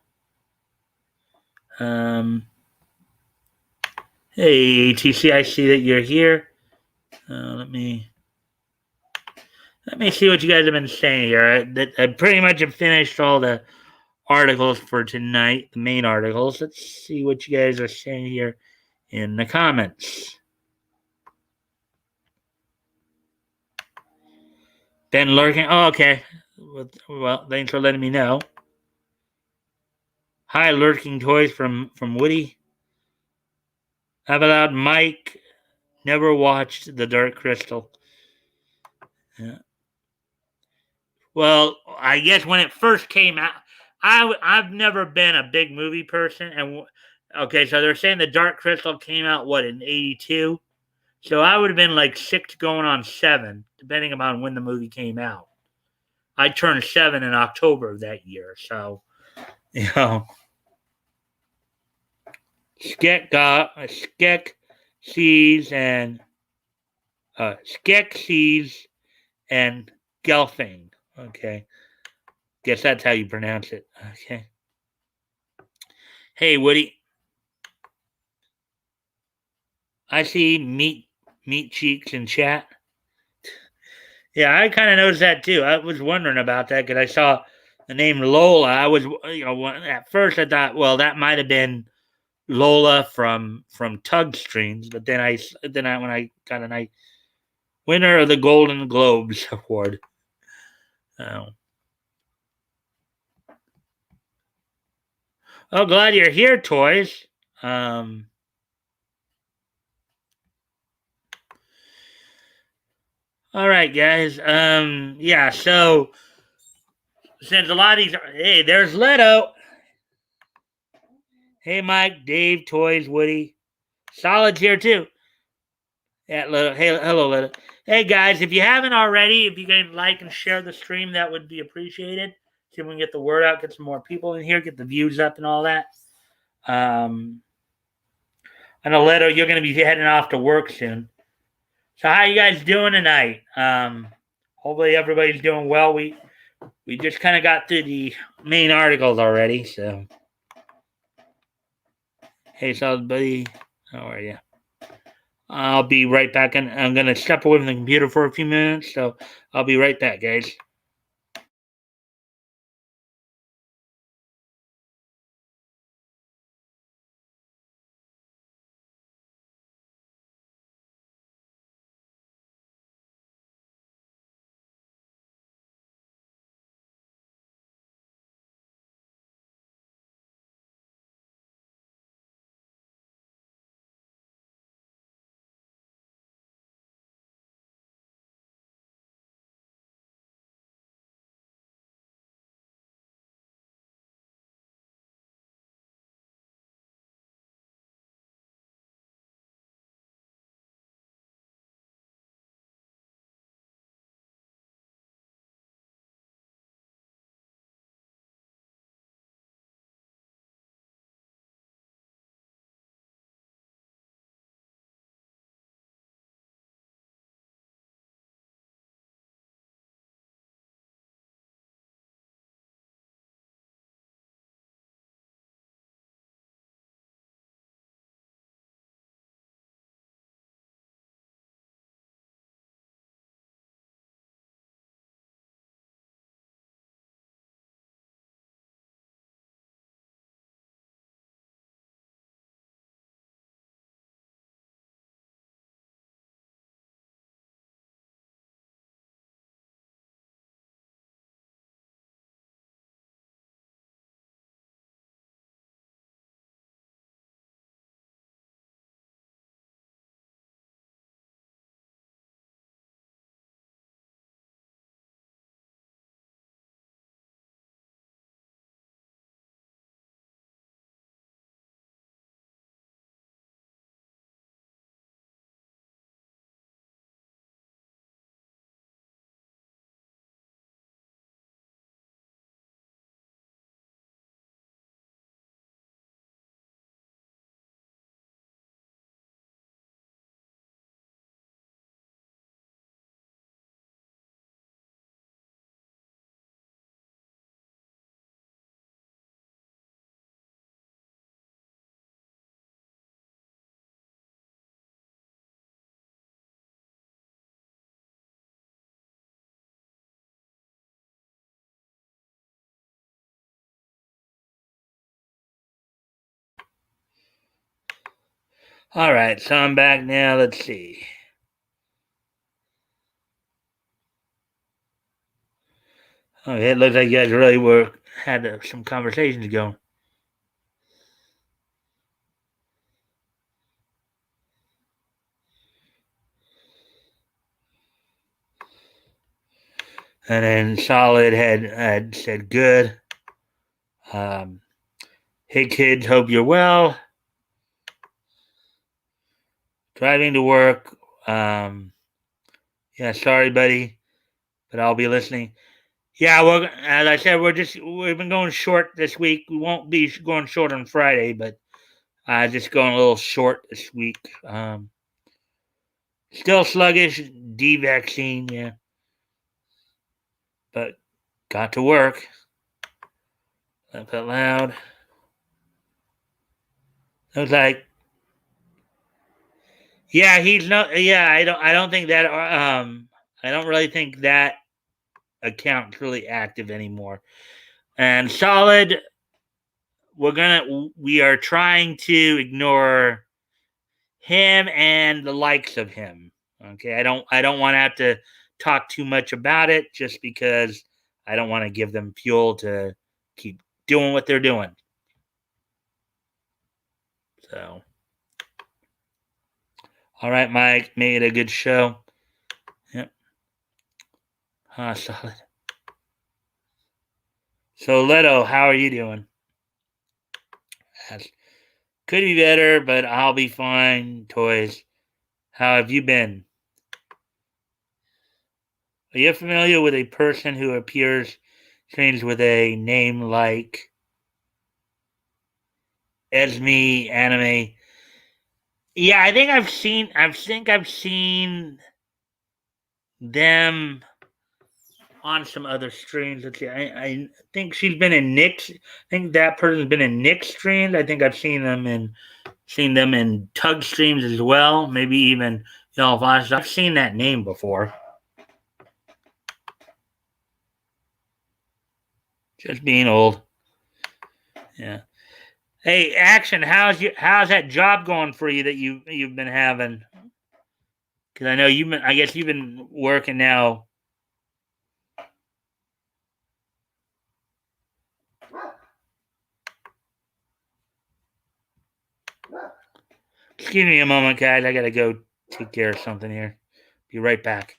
Hey, ATC, I see that you're here. Let me see what you guys have been saying here. I pretty much have finished all the articles for tonight, the main articles. Let's see what you guys are saying here in the comments. Ben lurking. Oh, okay. Well, thanks for letting me know. Hi, lurking toys from Woody. How about Mike? Never watched The Dark Crystal. Yeah. Well, I guess when it first came out, I've never been a big movie person, and okay, so they're saying The Dark Crystal came out in '82, so I would have been like 6 going on 7, depending upon when the movie came out. I turned 7 in October of that year, so Skek sees and Gelfing. Okay. Guess that's how you pronounce it. Okay. Hey, Woody. I see meat cheeks in chat. Yeah, I kind of noticed that too. I was wondering about that because I saw the name Lola. I was, at first I thought, well, that might have been Lola from Tug Streams, but then when I got a nice winner of the Golden Globes award. Oh, oh, glad you're here, toys. Um, all right, guys. Yeah. So since a lot of these, hey, there's Leto. Hey, Mike, Dave, toys, Woody, Solid's here too. Yeah, Leto. Hey, hello, Leto. Hey, guys, if you haven't already, if you can like and share the stream, that would be appreciated. See if we can get the word out, get some more people in here, get the views up and all that. I know, Leto, you're going to be heading off to work soon. So how you guys doing tonight? Hopefully everybody's doing well. We just kind of got through the main articles already. So, hey, solid buddy, how are you? I'll be right back. And I'm going to step away from the computer for a few minutes. So I'll be right back, guys. All right, so I'm back now. Let's see. Okay, it looks like you guys really had some conversations going. And then Solid had said good. Hey kids, hope you're well. Driving to work. Yeah, sorry, buddy, but I'll be listening. Yeah, well, as I said, we've been going short this week. We won't be going short on Friday, but just going a little short this week. Still sluggish. D vaccine, yeah, but got to work. Laugh out loud. I was like, yeah, he's not. Yeah, I don't think that. I don't really think that account's really active anymore. And solid, we are trying to ignore him and the likes of him. Okay, I don't want to have to talk too much about it just because I don't want to give them fuel to keep doing what they're doing. So, all right, Mike, made a good show. Yep. Solid. So, Leto, how are you doing? Could be better, but I'll be fine. Toys, how have you been? Are you familiar with a person who appears strange with a name like Esme Anime? Yeah, I think I've seen them on some other streams. Let's see. I think she's been in Nick's. I think that person's been in Nick's streams. I think I've seen them in Tug streams as well. Maybe even y'all. I've seen that name before. Just being old. Yeah. Hey, Action, how's that job going for you that you've been having? Because I know I guess you've been working now. Excuse me a moment, guys. I gotta go take care of something here. Be right back.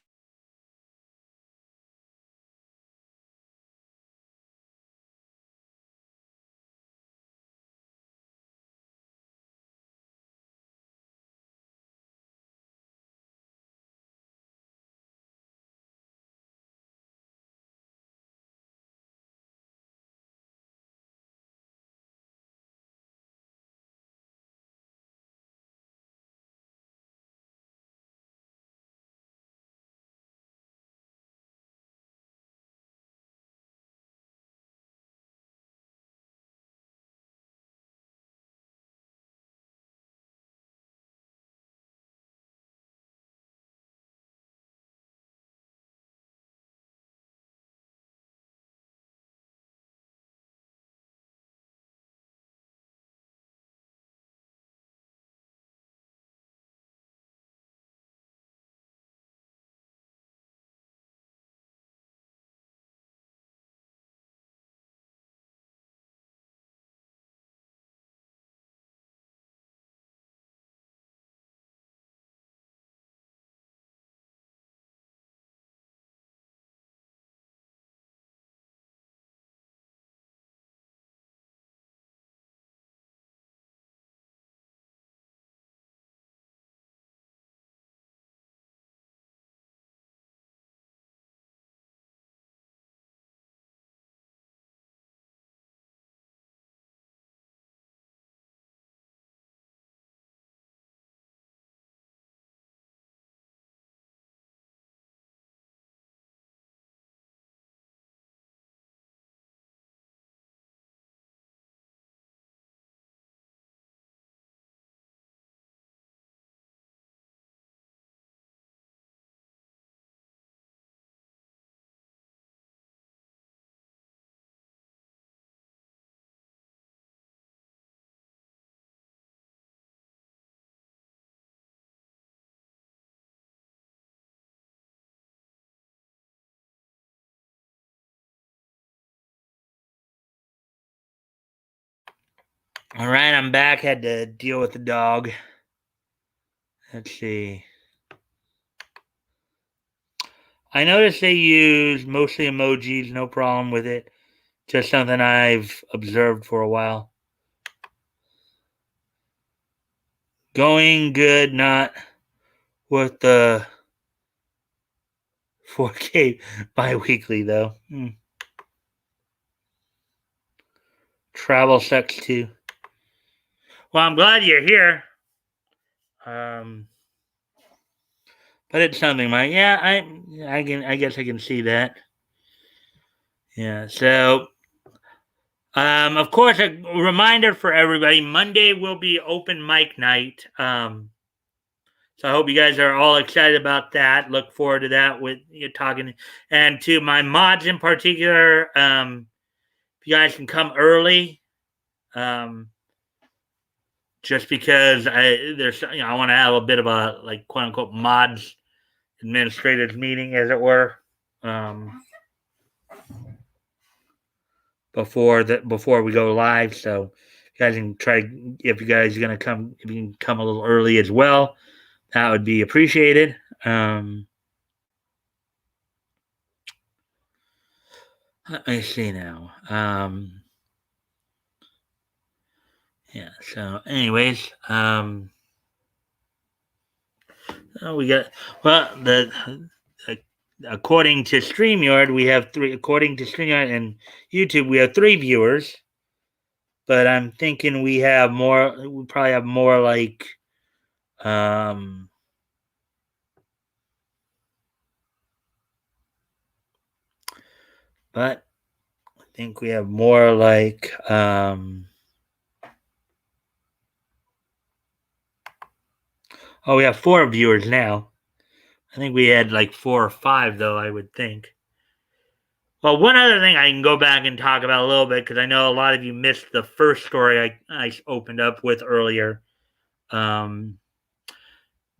All right, I'm back. Had to deal with the dog. Let's see. I noticed they use mostly emojis. No problem with it. Just something I've observed for a while. Going good, not with the 4K bi-weekly though. Travel sucks too. Well, I'm glad you're here. But it's something like, yeah, I guess I can see that. Yeah. So Of course, a reminder for everybody: Monday will be open mic night. So I hope you guys are all excited about that. Look forward to that with you talking, and to my mods in particular. If you guys can come early, um, just because I want to have a bit of a like quote unquote mods administrative meeting, as it were. Um, before we go live. So you guys can try, if you guys are gonna come, if you can come a little early as well, that would be appreciated. Let me see now. Yeah. So, anyways, we got the uh, according to StreamYard, we have three. According to StreamYard and YouTube, we have 3 viewers. But I'm thinking we have more. We probably have more like um. But I think we have more like oh, we have 4 viewers now. I think we had like 4 or 5 though, I would think. Well, one other thing I can go back and talk about a little bit, because I know a lot of you missed the first story I opened up with earlier. Um,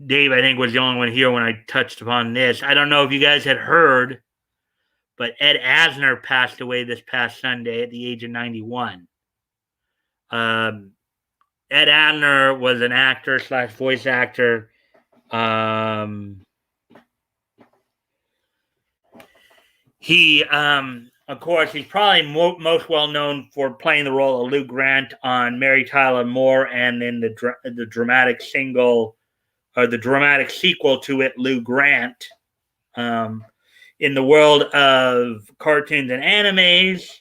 Dave, I think, was the only one here when I touched upon this. I don't know if you guys had heard, but Ed Asner passed away this past Sunday at the age of 91. Um, Ed Asner was an actor slash voice actor. He, of course, he's probably most well known for playing the role of Lou Grant on Mary Tyler Moore, and in the dramatic single or the dramatic sequel to it, Lou Grant. In the world of cartoons and animes,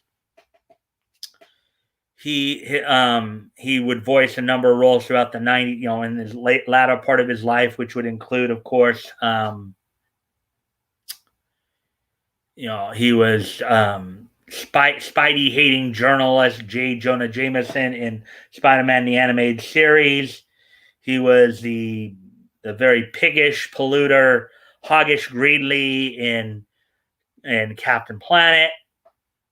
he would voice a number of roles throughout the 90s, in his latter part of his life, which would include, of course, he was Spidey hating journalist J. Jonah Jameson in Spider-Man the Animated Series. He was the very piggish polluter, hoggish Greedley in Captain Planet.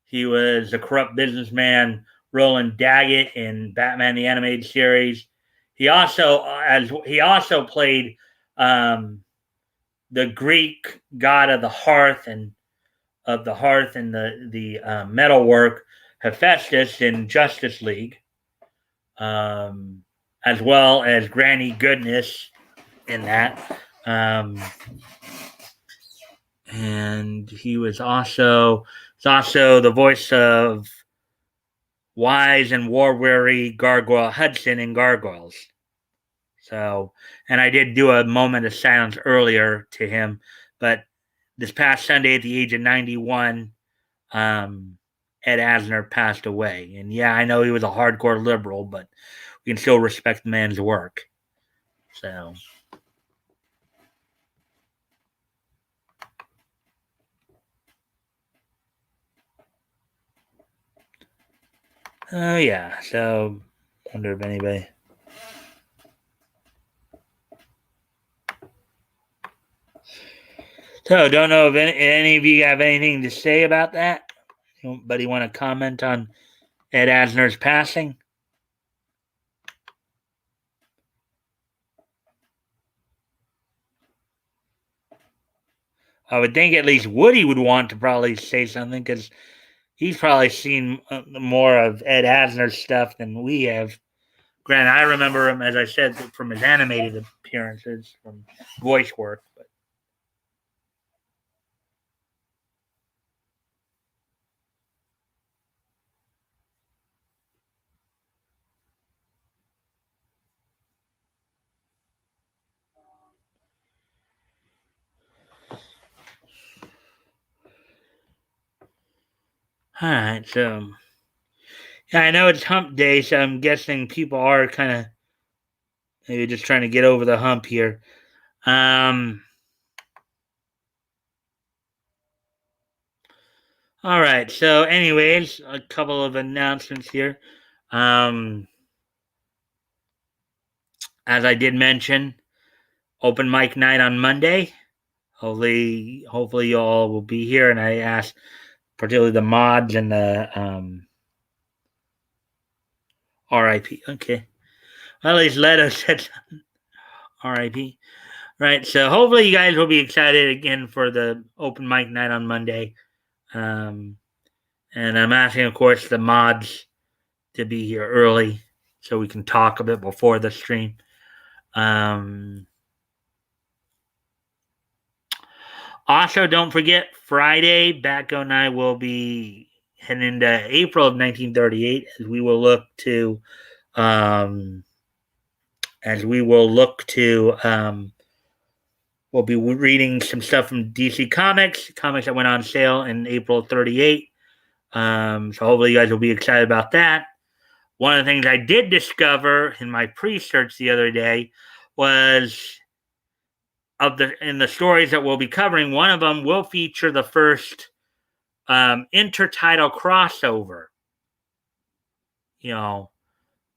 He was the corrupt businessman Roland Daggett in Batman the Animated Series. He also played the Greek god of the hearth and the metalwork Hephaestus in Justice League, as well as Granny Goodness in that. And he was also the voice of wise and war-weary Gargoyle Hudson in Gargoyles. So, and I did do a moment of silence earlier to him, but this past Sunday at the age of 91, Ed Asner passed away. And yeah, I know he was a hardcore liberal, but we can still respect the man's work. So. Oh, yeah. So, wonder if anybody. So, don't know if any of you have anything to say about that. Anybody want to comment on Ed Asner's passing? I would think at least Woody would want to probably say something, because he's probably seen more of Ed Asner's stuff than we have. Granted, I remember him, as I said, from his animated appearances, from voice work. But. All right, so yeah, I know it's Hump Day, so I'm guessing people are kind of maybe just trying to get over the hump here. All right. So, anyways, a couple of announcements here. As I did mention, open mic night on Monday. Hopefully, you all will be here. And I asked, particularly the mods and the RIP. Okay. Well, at least Leto said RIP. Right. So hopefully you guys will be excited again for the open mic night on Monday. And I'm asking, of course, the mods to be here early so we can talk a bit before the stream. Also, don't forget, Friday, Batco and I will be heading into April of 1938 as we will look to we'll be reading some stuff from DC Comics that went on sale in April of 38. So hopefully you guys will be excited about that. One of the things I did discover in my pre-search the other day was in the stories that we'll be covering, one of them will feature the first intertitle crossover,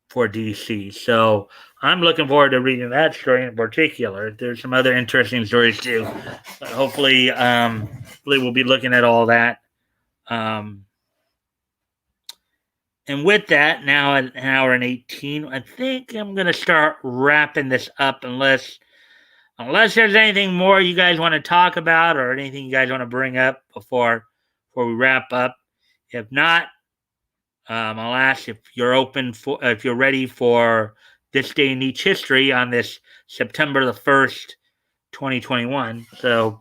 for DC. So I'm looking forward to reading that story in particular. There's some other interesting stories too. But hopefully we'll be looking at all that. And with that, now at an hour and 18, I think I'm going to start wrapping this up unless there's anything more you guys want to talk about or anything you guys want to bring up before we wrap up. If not, I'll ask if you're ready for this day in each history on this September the 1st, 2021. So,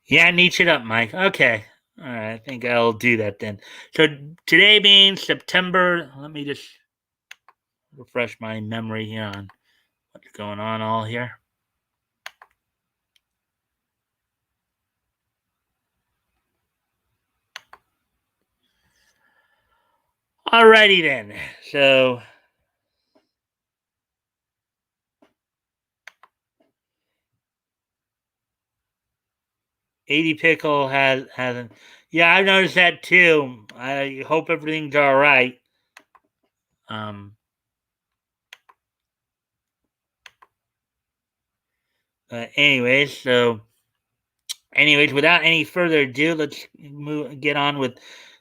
yeah, neat it up, Mike. Okay. All right, I think I'll do that then. So today being September, let me just refresh my memory here on what's going on all here. Alrighty then. So 80 Pickle hasn't. Yeah, I've noticed that too. I hope everything's all right. Anyways, without any further ado, let's get on with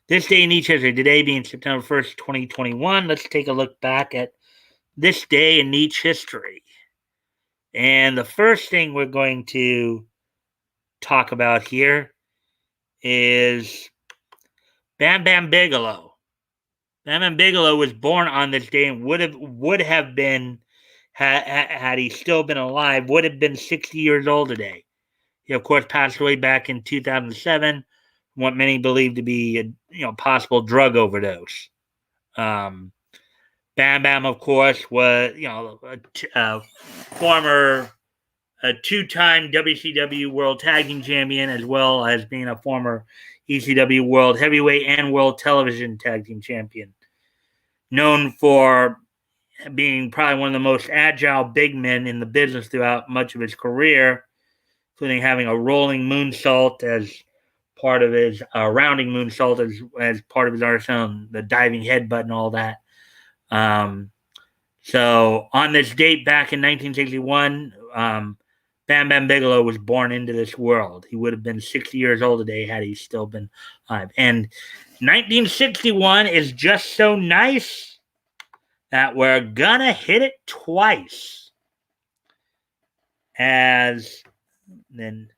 this day in each history. Today being September 1st, 2021. Let's take a look back at this day in each history. And the first thing we're going to talk about here is Bam Bam Bigelow. Bam Bam Bigelow was born on this day and would have been, had he still been alive, would have been 60 years old today. He, of course, passed away back in 2007, what many believe to be a possible drug overdose. Bam Bam, of course, was a former two-time WCW World Tag Team Champion, as well as being a former ECW World Heavyweight and World Television Tag Team Champion. Known for being probably one of the most agile big men in the business throughout much of his career, including having a rolling moonsault as part of his rounding moonsault as part of his arsenal, the diving headbutt and all that. So on this date back in 1961, Bam Bam Bigelow was born into this world. He would have been 60 years old today had he still been alive. And 1961 is just so nice that we're gonna hit it twice. As then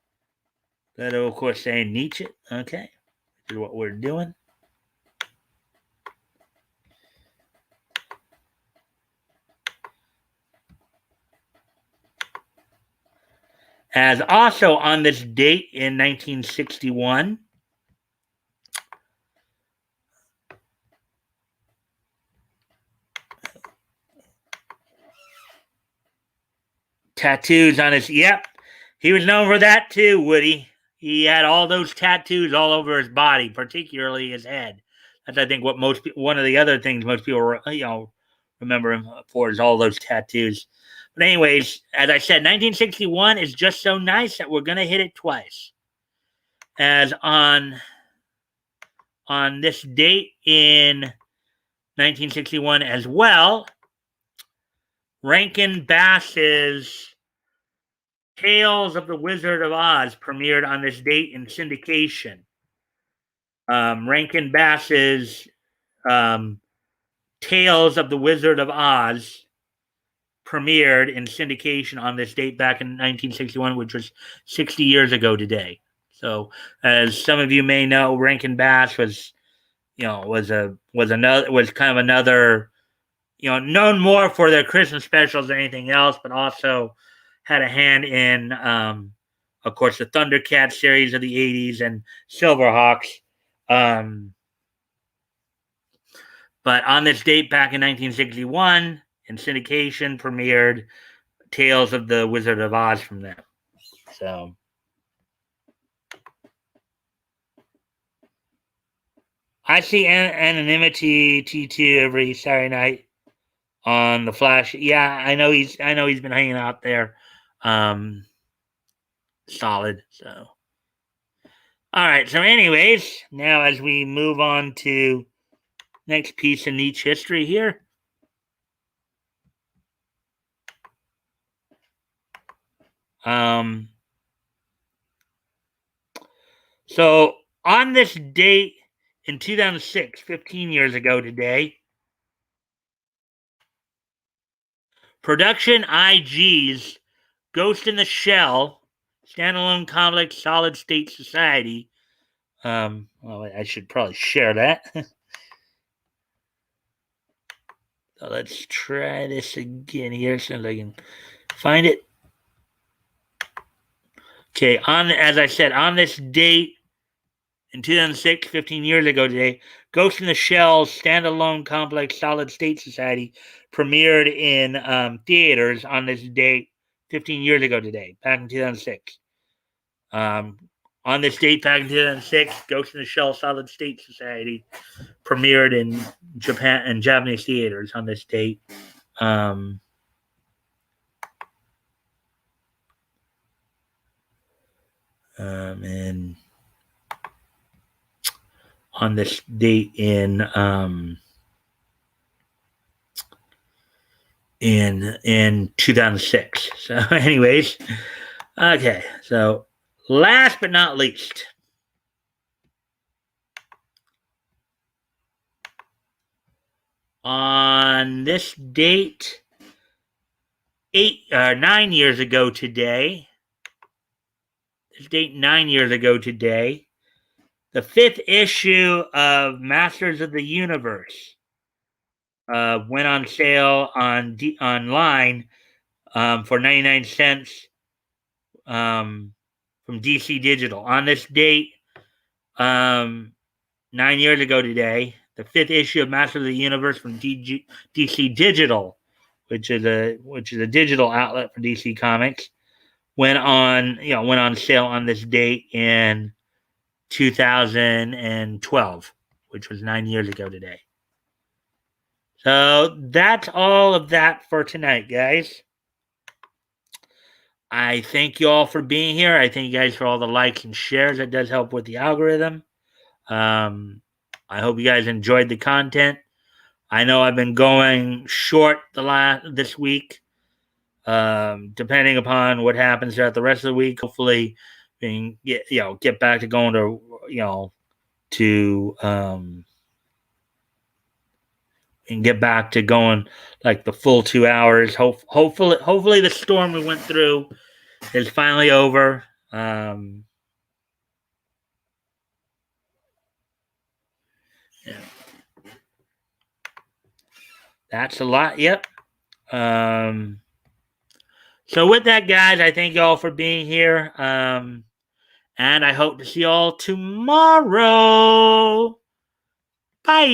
that, of course, saying Nietzsche. Okay, this is what we're doing. As also on this date in 1961, tattoos on his. Yep, he was known for that too, Woody. He had all those tattoos all over his body, particularly his head. That's, I think, what one of the other things most people, remember him for is all those tattoos. But anyways, as I said, 1961 is just so nice that we're gonna hit it twice. As on this date in 1961 as well, Rankin-Bass's Tales of the Wizard of Oz premiered on this date in syndication. Rankin-Bass's Tales of the Wizard of Oz premiered in syndication on this date back in 1961, which was 60 years ago today. So, as some of you may know, Rankin-Bass was kind of another, known more for their Christmas specials than anything else, but also had a hand in, of course, the Thundercats series of the 80s and Silverhawks. But on this date back in 1961, in syndication, premiered Tales of the Wizard of Oz from them. So, I see Anonymity T2 every Saturday night on the Flash. Yeah, I know he's been hanging out there. Solid. So, all right. So, anyways, now as we move on to next piece in niche history here. So on this date in 2006, 15 years ago today, Production IG's Ghost in the Shell standalone complex solid state society. Well, I should probably share that. So let's try this again here so I can find it. Okay, as I said, on this date in 2006, 15 years ago today, Ghost in the Shell standalone complex solid state society premiered in theaters on this date 15 years ago today, back in 2006. On this date back in 2006, Ghost in the Shell solid state society premiered in Japan and Japanese theaters on this date. And on this date in 2006. So, anyways, okay. So, last but not least, on this date, 9 years ago today. This date 9 years ago today. The 5th issue of Masters of the Universe went on sale online for 99 cents from DC Digital. On this date, 9 years ago today, the 5th issue of Masters of the Universe from DC Digital, which is a digital outlet for DC Comics, went on sale on this date in 2012, which was 9 years ago today. So that's all of that for tonight, guys. I thank you all for being here. I thank you guys for all the likes and shares. That does help with the algorithm. I hope you guys enjoyed the content. I know I've been going short this week. Depending upon what happens throughout the rest of the week, hopefully we can get back to going to and get back to going like the full 2 hours. Hopefully the storm we went through is finally over. Yeah. That's a lot. Yep. So with that, guys, I thank you all for being here. And I hope to see you all tomorrow. Bye.